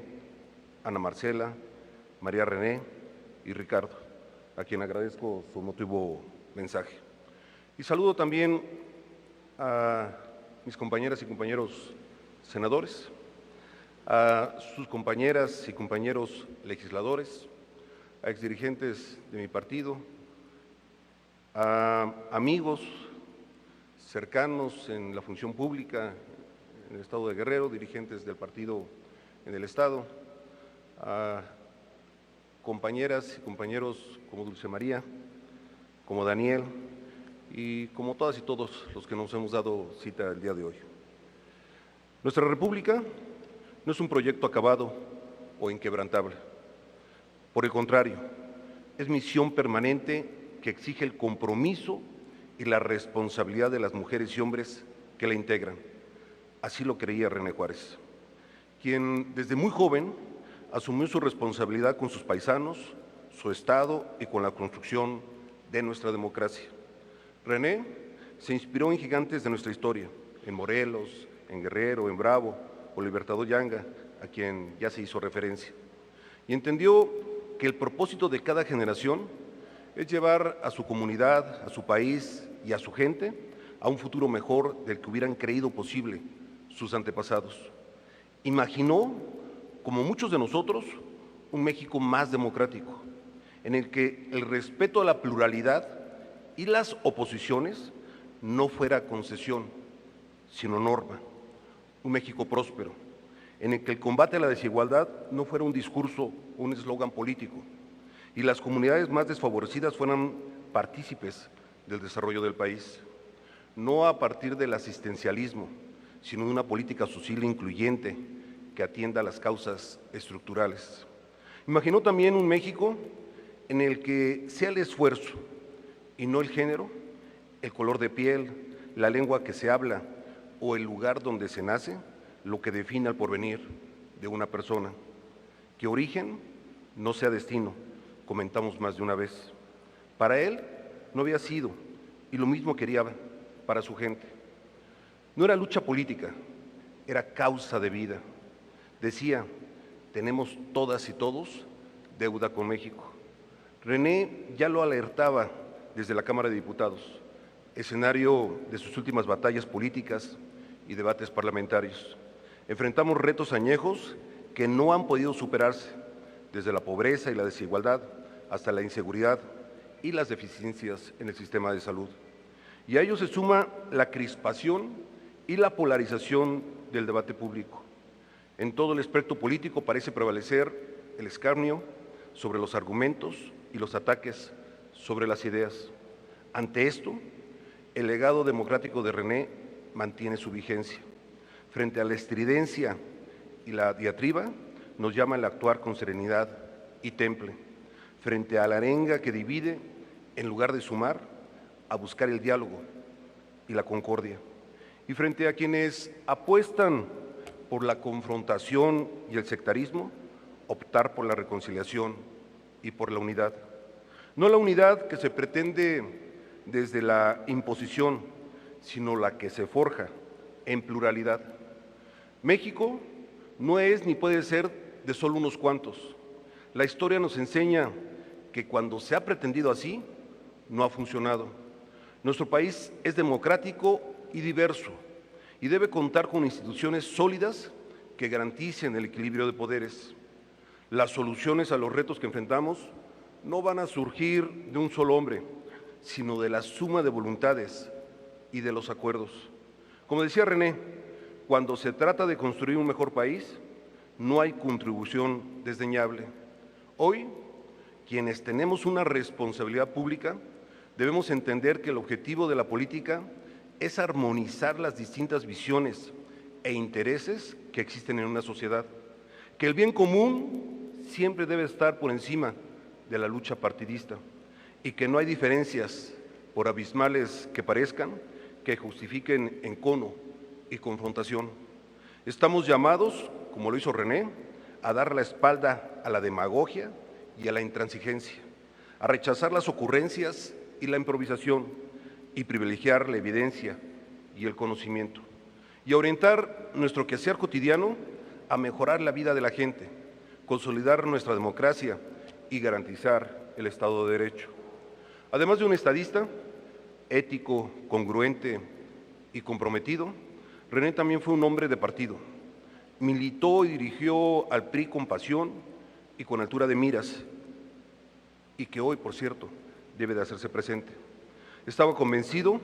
Speaker 9: Ana Marcela, María René y Ricardo, a quien agradezco su emotivo mensaje. Y saludo también a mis compañeras y compañeros senadores, a sus compañeras y compañeros legisladores, a exdirigentes de mi partido, a amigos cercanos en la función pública en el Estado de Guerrero, dirigentes del partido en el Estado, a compañeras y compañeros como Dulce María, como Daniel y como todas y todos los que nos hemos dado cita el día de hoy. Nuestra República no es un proyecto acabado o inquebrantable. Por el contrario, es misión permanente que exige el compromiso y la responsabilidad de las mujeres y hombres que la integran. Así lo creía René Juárez, quien desde muy joven asumió su responsabilidad con sus paisanos, su Estado y con la construcción de nuestra democracia. René se inspiró en gigantes de nuestra historia, en Morelos, en Guerrero, en Bravo, o Libertador Yanga, a quien ya se hizo referencia, y entendió que el propósito de cada generación es llevar a su comunidad, a su país y a su gente a un futuro mejor del que hubieran creído posible sus antepasados. Imaginó, como muchos de nosotros, un México más democrático, en el que el respeto a la pluralidad y las oposiciones no fuera concesión, sino norma. Un México próspero, en el que el combate a la desigualdad no fuera un discurso, un eslogan político, y las comunidades más desfavorecidas fueran partícipes del desarrollo del país, no a partir del asistencialismo, sino de una política social incluyente que atienda a las causas estructurales. Imaginó también un México en el que sea el esfuerzo y no el género, el color de piel, la lengua que se habla o el lugar donde se nace, lo que define el porvenir de una persona. Que origen no sea destino, comentamos más de una vez. Para él no había sido, y lo mismo quería para su gente. No era lucha política, era causa de vida. Decía, tenemos todas y todos deuda con México. René ya lo alertaba desde la Cámara de Diputados, escenario de sus últimas batallas políticas y debates parlamentarios. Enfrentamos retos añejos que no han podido superarse, desde la pobreza y la desigualdad hasta la inseguridad y las deficiencias en el sistema de salud. Y a ello se suma la crispación y la polarización del debate público. En todo el espectro político parece prevalecer el escarnio sobre los argumentos y los ataques sobre las ideas. Ante esto, el legado democrático de René mantiene su vigencia. Frente a la estridencia y la diatriba, nos llama el actuar con serenidad y temple. Frente a la arenga que divide, en lugar de sumar, a buscar el diálogo y la concordia. Y frente a quienes apuestan por la confrontación y el sectarismo, optar por la reconciliación y por la unidad. No la unidad que se pretende desde la imposición, sino la que se forja en pluralidad. México no es ni puede ser de solo unos cuantos. La historia nos enseña que cuando se ha pretendido así, no ha funcionado. Nuestro país es democrático y diverso y debe contar con instituciones sólidas que garanticen el equilibrio de poderes. Las soluciones a los retos que enfrentamos no van a surgir de un solo hombre, sino de la suma de voluntades y de los acuerdos. Como decía René, cuando se trata de construir un mejor país, no hay contribución desdeñable. Hoy, quienes tenemos una responsabilidad pública, debemos entender que el objetivo de la política es armonizar las distintas visiones e intereses que existen en una sociedad, que el bien común siempre debe estar por encima de la lucha partidista y que no hay diferencias, por abismales que parezcan, que justifiquen encono y confrontación. Estamos llamados, como lo hizo René, a dar la espalda a la demagogia y a la intransigencia, a rechazar las ocurrencias y la improvisación y privilegiar la evidencia y el conocimiento, y a orientar nuestro quehacer cotidiano a mejorar la vida de la gente, consolidar nuestra democracia y garantizar el Estado de Derecho. Además de un estadista ético, congruente y comprometido, René también fue un hombre de partido. Militó y dirigió al PRI con pasión y con altura de miras, y que hoy, por cierto, debe de hacerse presente. Estaba convencido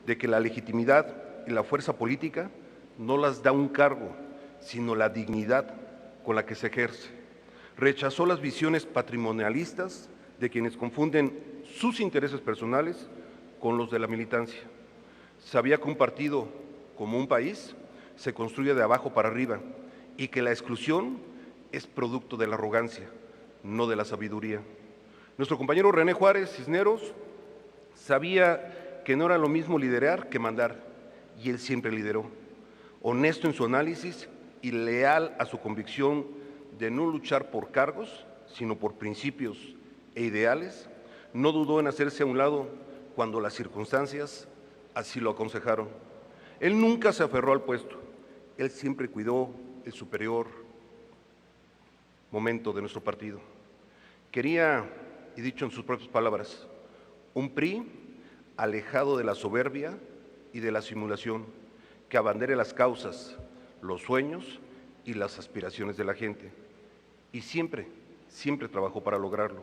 Speaker 9: de que la legitimidad y la fuerza política no las da un cargo, sino la dignidad con la que se ejerce. Rechazó las visiones patrimonialistas de quienes confunden sus intereses personales con los de la militancia. Sabía que un partido, como un país, se construye de abajo para arriba y que la exclusión es producto de la arrogancia, no de la sabiduría. Nuestro compañero René Juárez Cisneros sabía que no era lo mismo liderar que mandar, y él siempre lideró. Honesto en su análisis y leal a su convicción de no luchar por cargos, sino por principios e ideales, no dudó en hacerse a un lado cuando las circunstancias así lo aconsejaron. Él nunca se aferró al puesto, él siempre cuidó el superior momento de nuestro partido. Quería, y dicho en sus propias palabras, un PRI alejado de la soberbia y de la simulación, que abandere las causas, los sueños y las aspiraciones de la gente. Y siempre trabajó para lograrlo.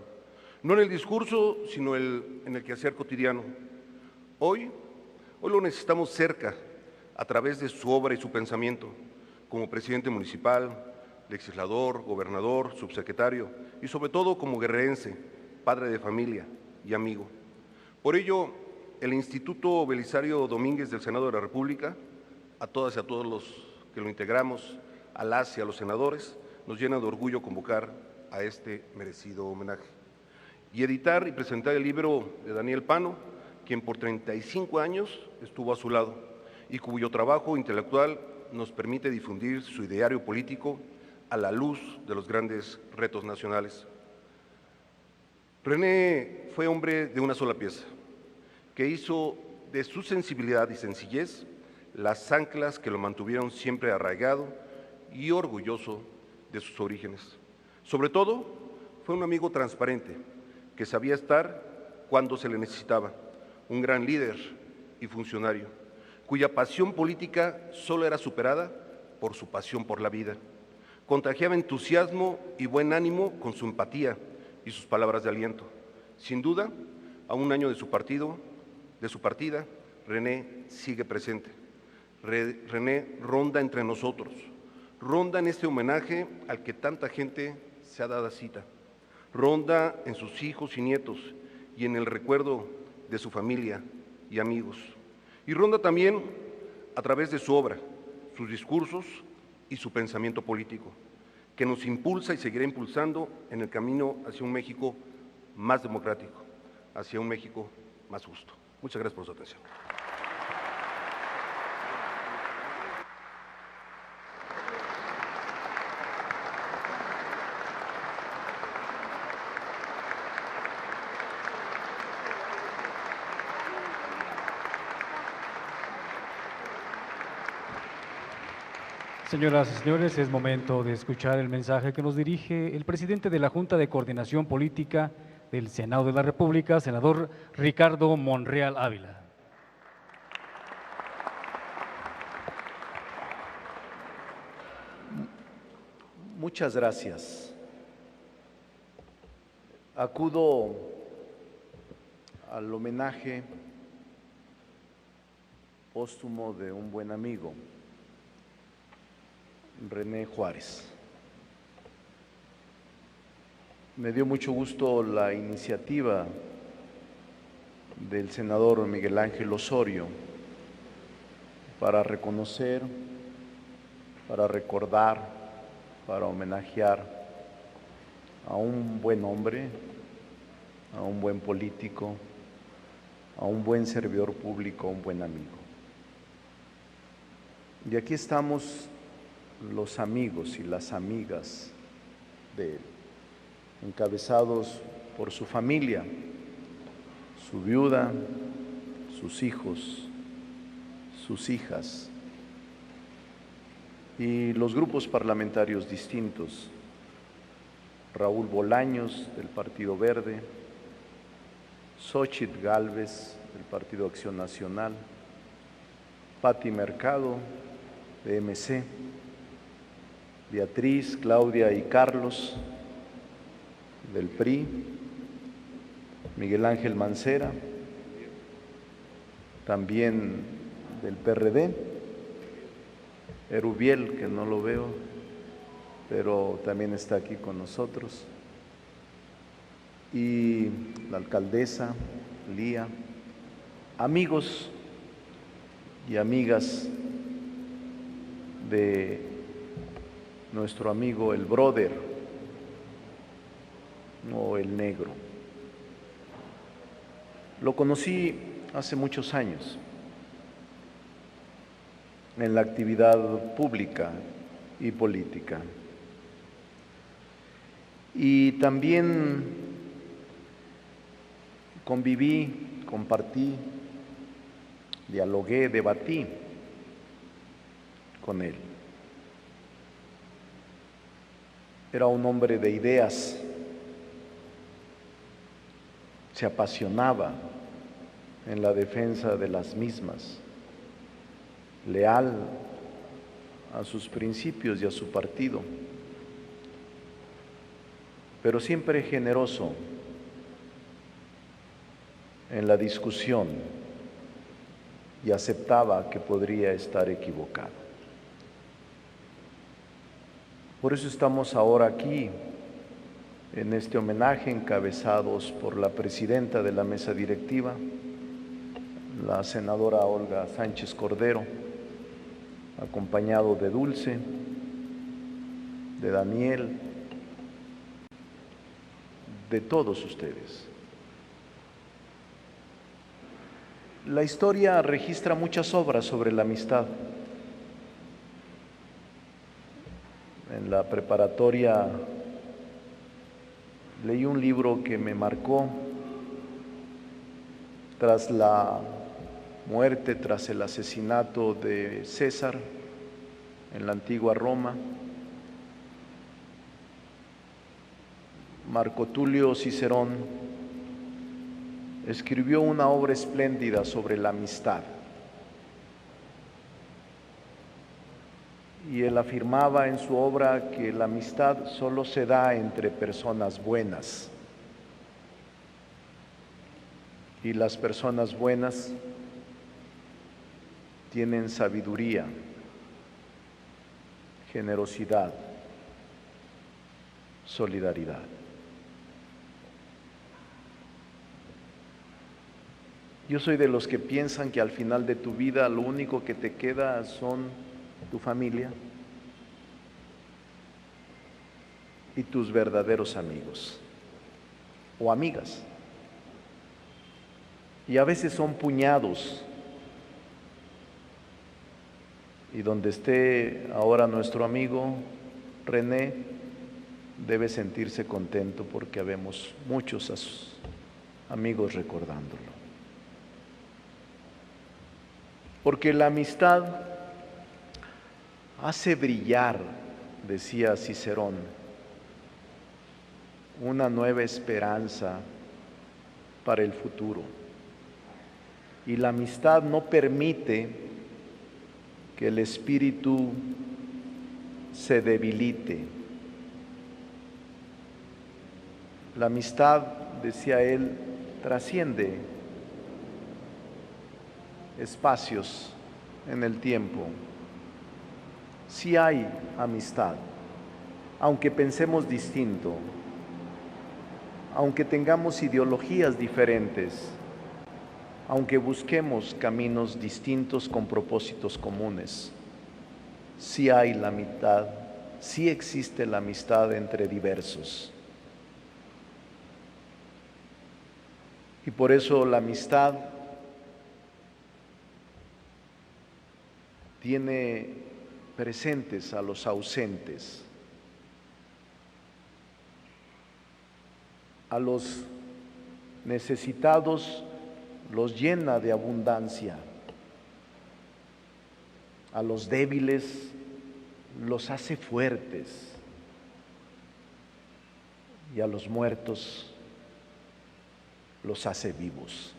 Speaker 9: No en el discurso, sino en el quehacer cotidiano. Hoy lo necesitamos cerca, a través de su obra y su pensamiento, como presidente municipal, legislador, gobernador, subsecretario y sobre todo como guerrerense, padre de familia y amigo. Por ello, el Instituto Belisario Domínguez del Senado de la República, a todas y a todos los que lo integramos, a las y a los senadores, nos llena de orgullo convocar a este merecido homenaje. Y editar y presentar el libro de Daniel Pano, quien por 35 años estuvo a su lado y cuyo trabajo intelectual nos permite difundir su ideario político a la luz de los grandes retos nacionales. René fue hombre de una sola pieza, que hizo de su sensibilidad y sencillez las anclas que lo mantuvieron siempre arraigado y orgulloso de sus orígenes. Sobre todo, fue un amigo transparente, que sabía estar cuando se le necesitaba, un gran líder y funcionario, cuya pasión política solo era superada por su pasión por la vida. Contagiaba entusiasmo y buen ánimo con su empatía y sus palabras de aliento. Sin duda, a un año de su partida, René sigue presente. René ronda entre nosotros, ronda en este homenaje al que tanta gente se ha dado cita, ronda en sus hijos y nietos y en el recuerdo de su familia y amigos. Y ronda también a través de su obra, sus discursos y su pensamiento político, que nos impulsa y seguirá impulsando en el camino hacia un México más democrático, hacia un México más justo. Muchas gracias por su atención.
Speaker 1: Señoras y señores, es momento de escuchar el mensaje que nos dirige el presidente de la Junta de Coordinación Política del Senado de la República, senador Ricardo Monreal Ávila.
Speaker 10: Muchas gracias. Acudo al homenaje póstumo de un buen amigo, René Juárez. Me dio mucho gusto la iniciativa del senador Miguel Ángel Osorio para reconocer, para recordar, para homenajear a un buen hombre, a un buen político, a un buen servidor público, a un buen amigo. Y aquí estamos los amigos y las amigas de él, encabezados por su familia, su viuda, sus hijos, sus hijas y los grupos parlamentarios distintos. Raúl Bolaños, del Partido Verde, Xóchitl Gálvez, del Partido Acción Nacional, Pati Mercado, de MC, Beatriz, Claudia y Carlos, del PRI, Miguel Ángel Mancera, también del PRD, Erubiel, que no lo veo, pero también está aquí con nosotros, y la alcaldesa, Lía, amigos y amigas de nuestro amigo el brother o el negro. Lo conocí hace muchos años en la actividad pública y política. Y también conviví, compartí, dialogué, debatí con él. Era un hombre de ideas, se apasionaba en la defensa de las mismas, leal a sus principios y a su partido, pero siempre generoso en la discusión y aceptaba que podría estar equivocado. Por eso estamos ahora aquí en este homenaje, encabezados por la presidenta de la mesa directiva, la senadora Olga Sánchez Cordero, acompañado de Dulce, de Daniel, de todos ustedes. La historia registra muchas obras sobre la amistad. En la preparatoria leí un libro que me marcó tras la muerte, tras el asesinato de César en la antigua Roma. Marco Tulio Cicerón escribió una obra espléndida sobre la amistad. Y él afirmaba en su obra que la amistad solo se da entre personas buenas. Y las personas buenas tienen sabiduría, generosidad, solidaridad. Yo soy de los que piensan que al final de tu vida lo único que te queda son tu familia y tus verdaderos amigos o amigas. Y a veces son puñados. Y donde esté ahora nuestro amigo René, debe sentirse contento porque habemos muchos a sus amigos recordándolo. Porque la amistad hace brillar, decía Cicerón, una nueva esperanza para el futuro. Y la amistad no permite que el espíritu se debilite. La amistad, decía él, trasciende espacios en el tiempo. Sí hay amistad, aunque pensemos distinto, aunque tengamos ideologías diferentes, aunque busquemos caminos distintos con propósitos comunes. Sí hay la amistad, sí existe la amistad entre diversos. Y por eso la amistad tiene presentes a los ausentes, a los necesitados los llena de abundancia, a los débiles los hace fuertes y a los muertos los hace vivos.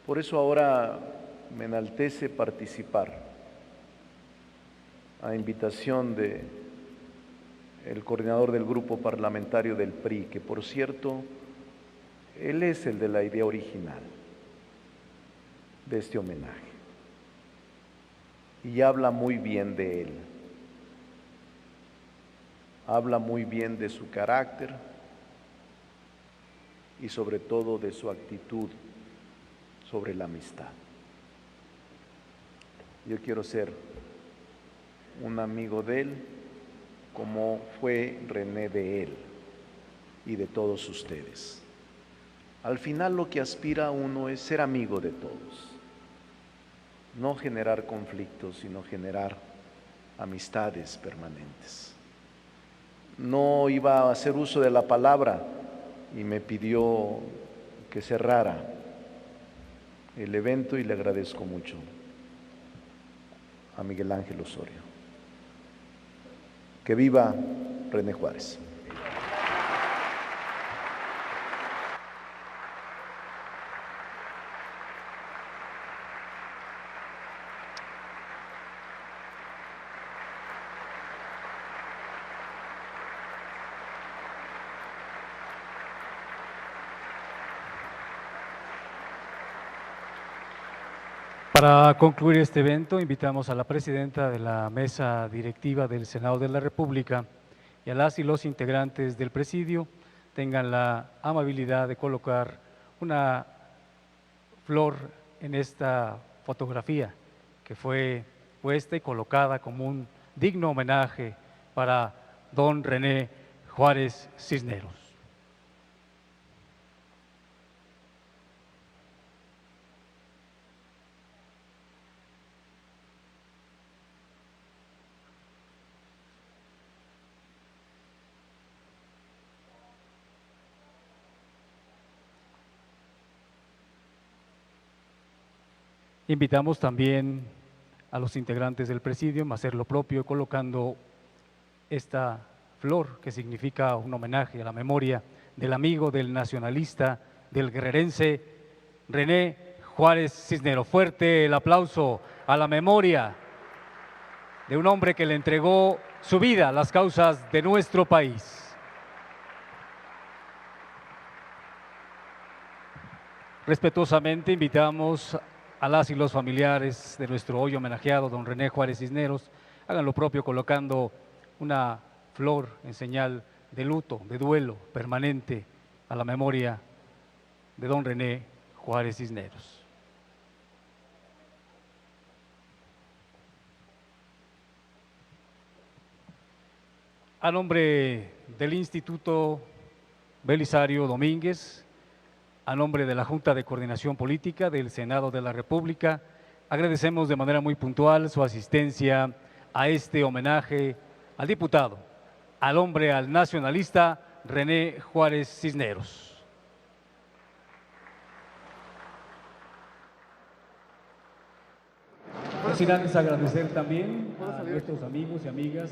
Speaker 10: Por eso ahora me enaltece participar, a invitación de el coordinador del grupo parlamentario del PRI, que por cierto, él es el de la idea original de este homenaje y habla muy bien de él, habla muy bien de su carácter y sobre todo de su actitud sobre la amistad. Yo quiero ser un amigo de él como fue René de él y de todos ustedes. Al final lo que aspira uno es ser amigo de todos, no generar conflictos, sino generar amistades permanentes. No iba a hacer uso de la palabra y me pidió que cerrara el evento y le agradezco mucho a Miguel Ángel Osorio. Que viva René Juárez.
Speaker 1: Para concluir este evento, invitamos a la presidenta de la mesa directiva del Senado de la República y a las y los integrantes del presidio tengan la amabilidad de colocar una flor en esta fotografía que fue puesta y colocada como un digno homenaje para don René Juárez Cisneros. Invitamos también a los integrantes del presidium a hacer lo propio colocando esta flor que significa un homenaje a la memoria del amigo, del nacionalista, del guerrerense René Juárez Cisneros. Fuerte el aplauso a la memoria de un hombre que le entregó su vida a las causas de nuestro país. Respetuosamente invitamos a las y los familiares de nuestro hoy homenajeado, don René Juárez Cisneros, hagan lo propio colocando una flor en señal de luto, de duelo permanente a la memoria de don René Juárez Cisneros. A nombre del Instituto Belisario Domínguez, a nombre de la Junta de Coordinación Política del Senado de la República, agradecemos de manera muy puntual su asistencia a este homenaje al diputado, al hombre, al nacionalista René Juárez Cisneros. Sin antes agradecer también a nuestros amigos y amigas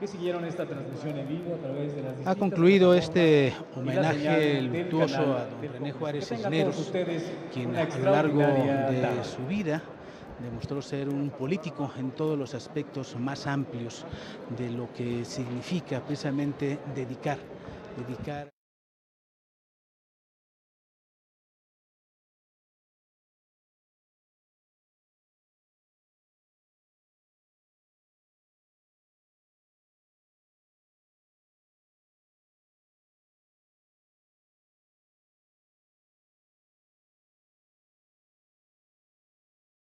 Speaker 1: que siguieron esta transmisión en vivo a través de las distintas.
Speaker 11: Ha concluido este homenaje luctuoso a don René Juárez Cisneros, quien a lo largo de su vida demostró ser un político en todos los aspectos más amplios de lo que significa precisamente dedicar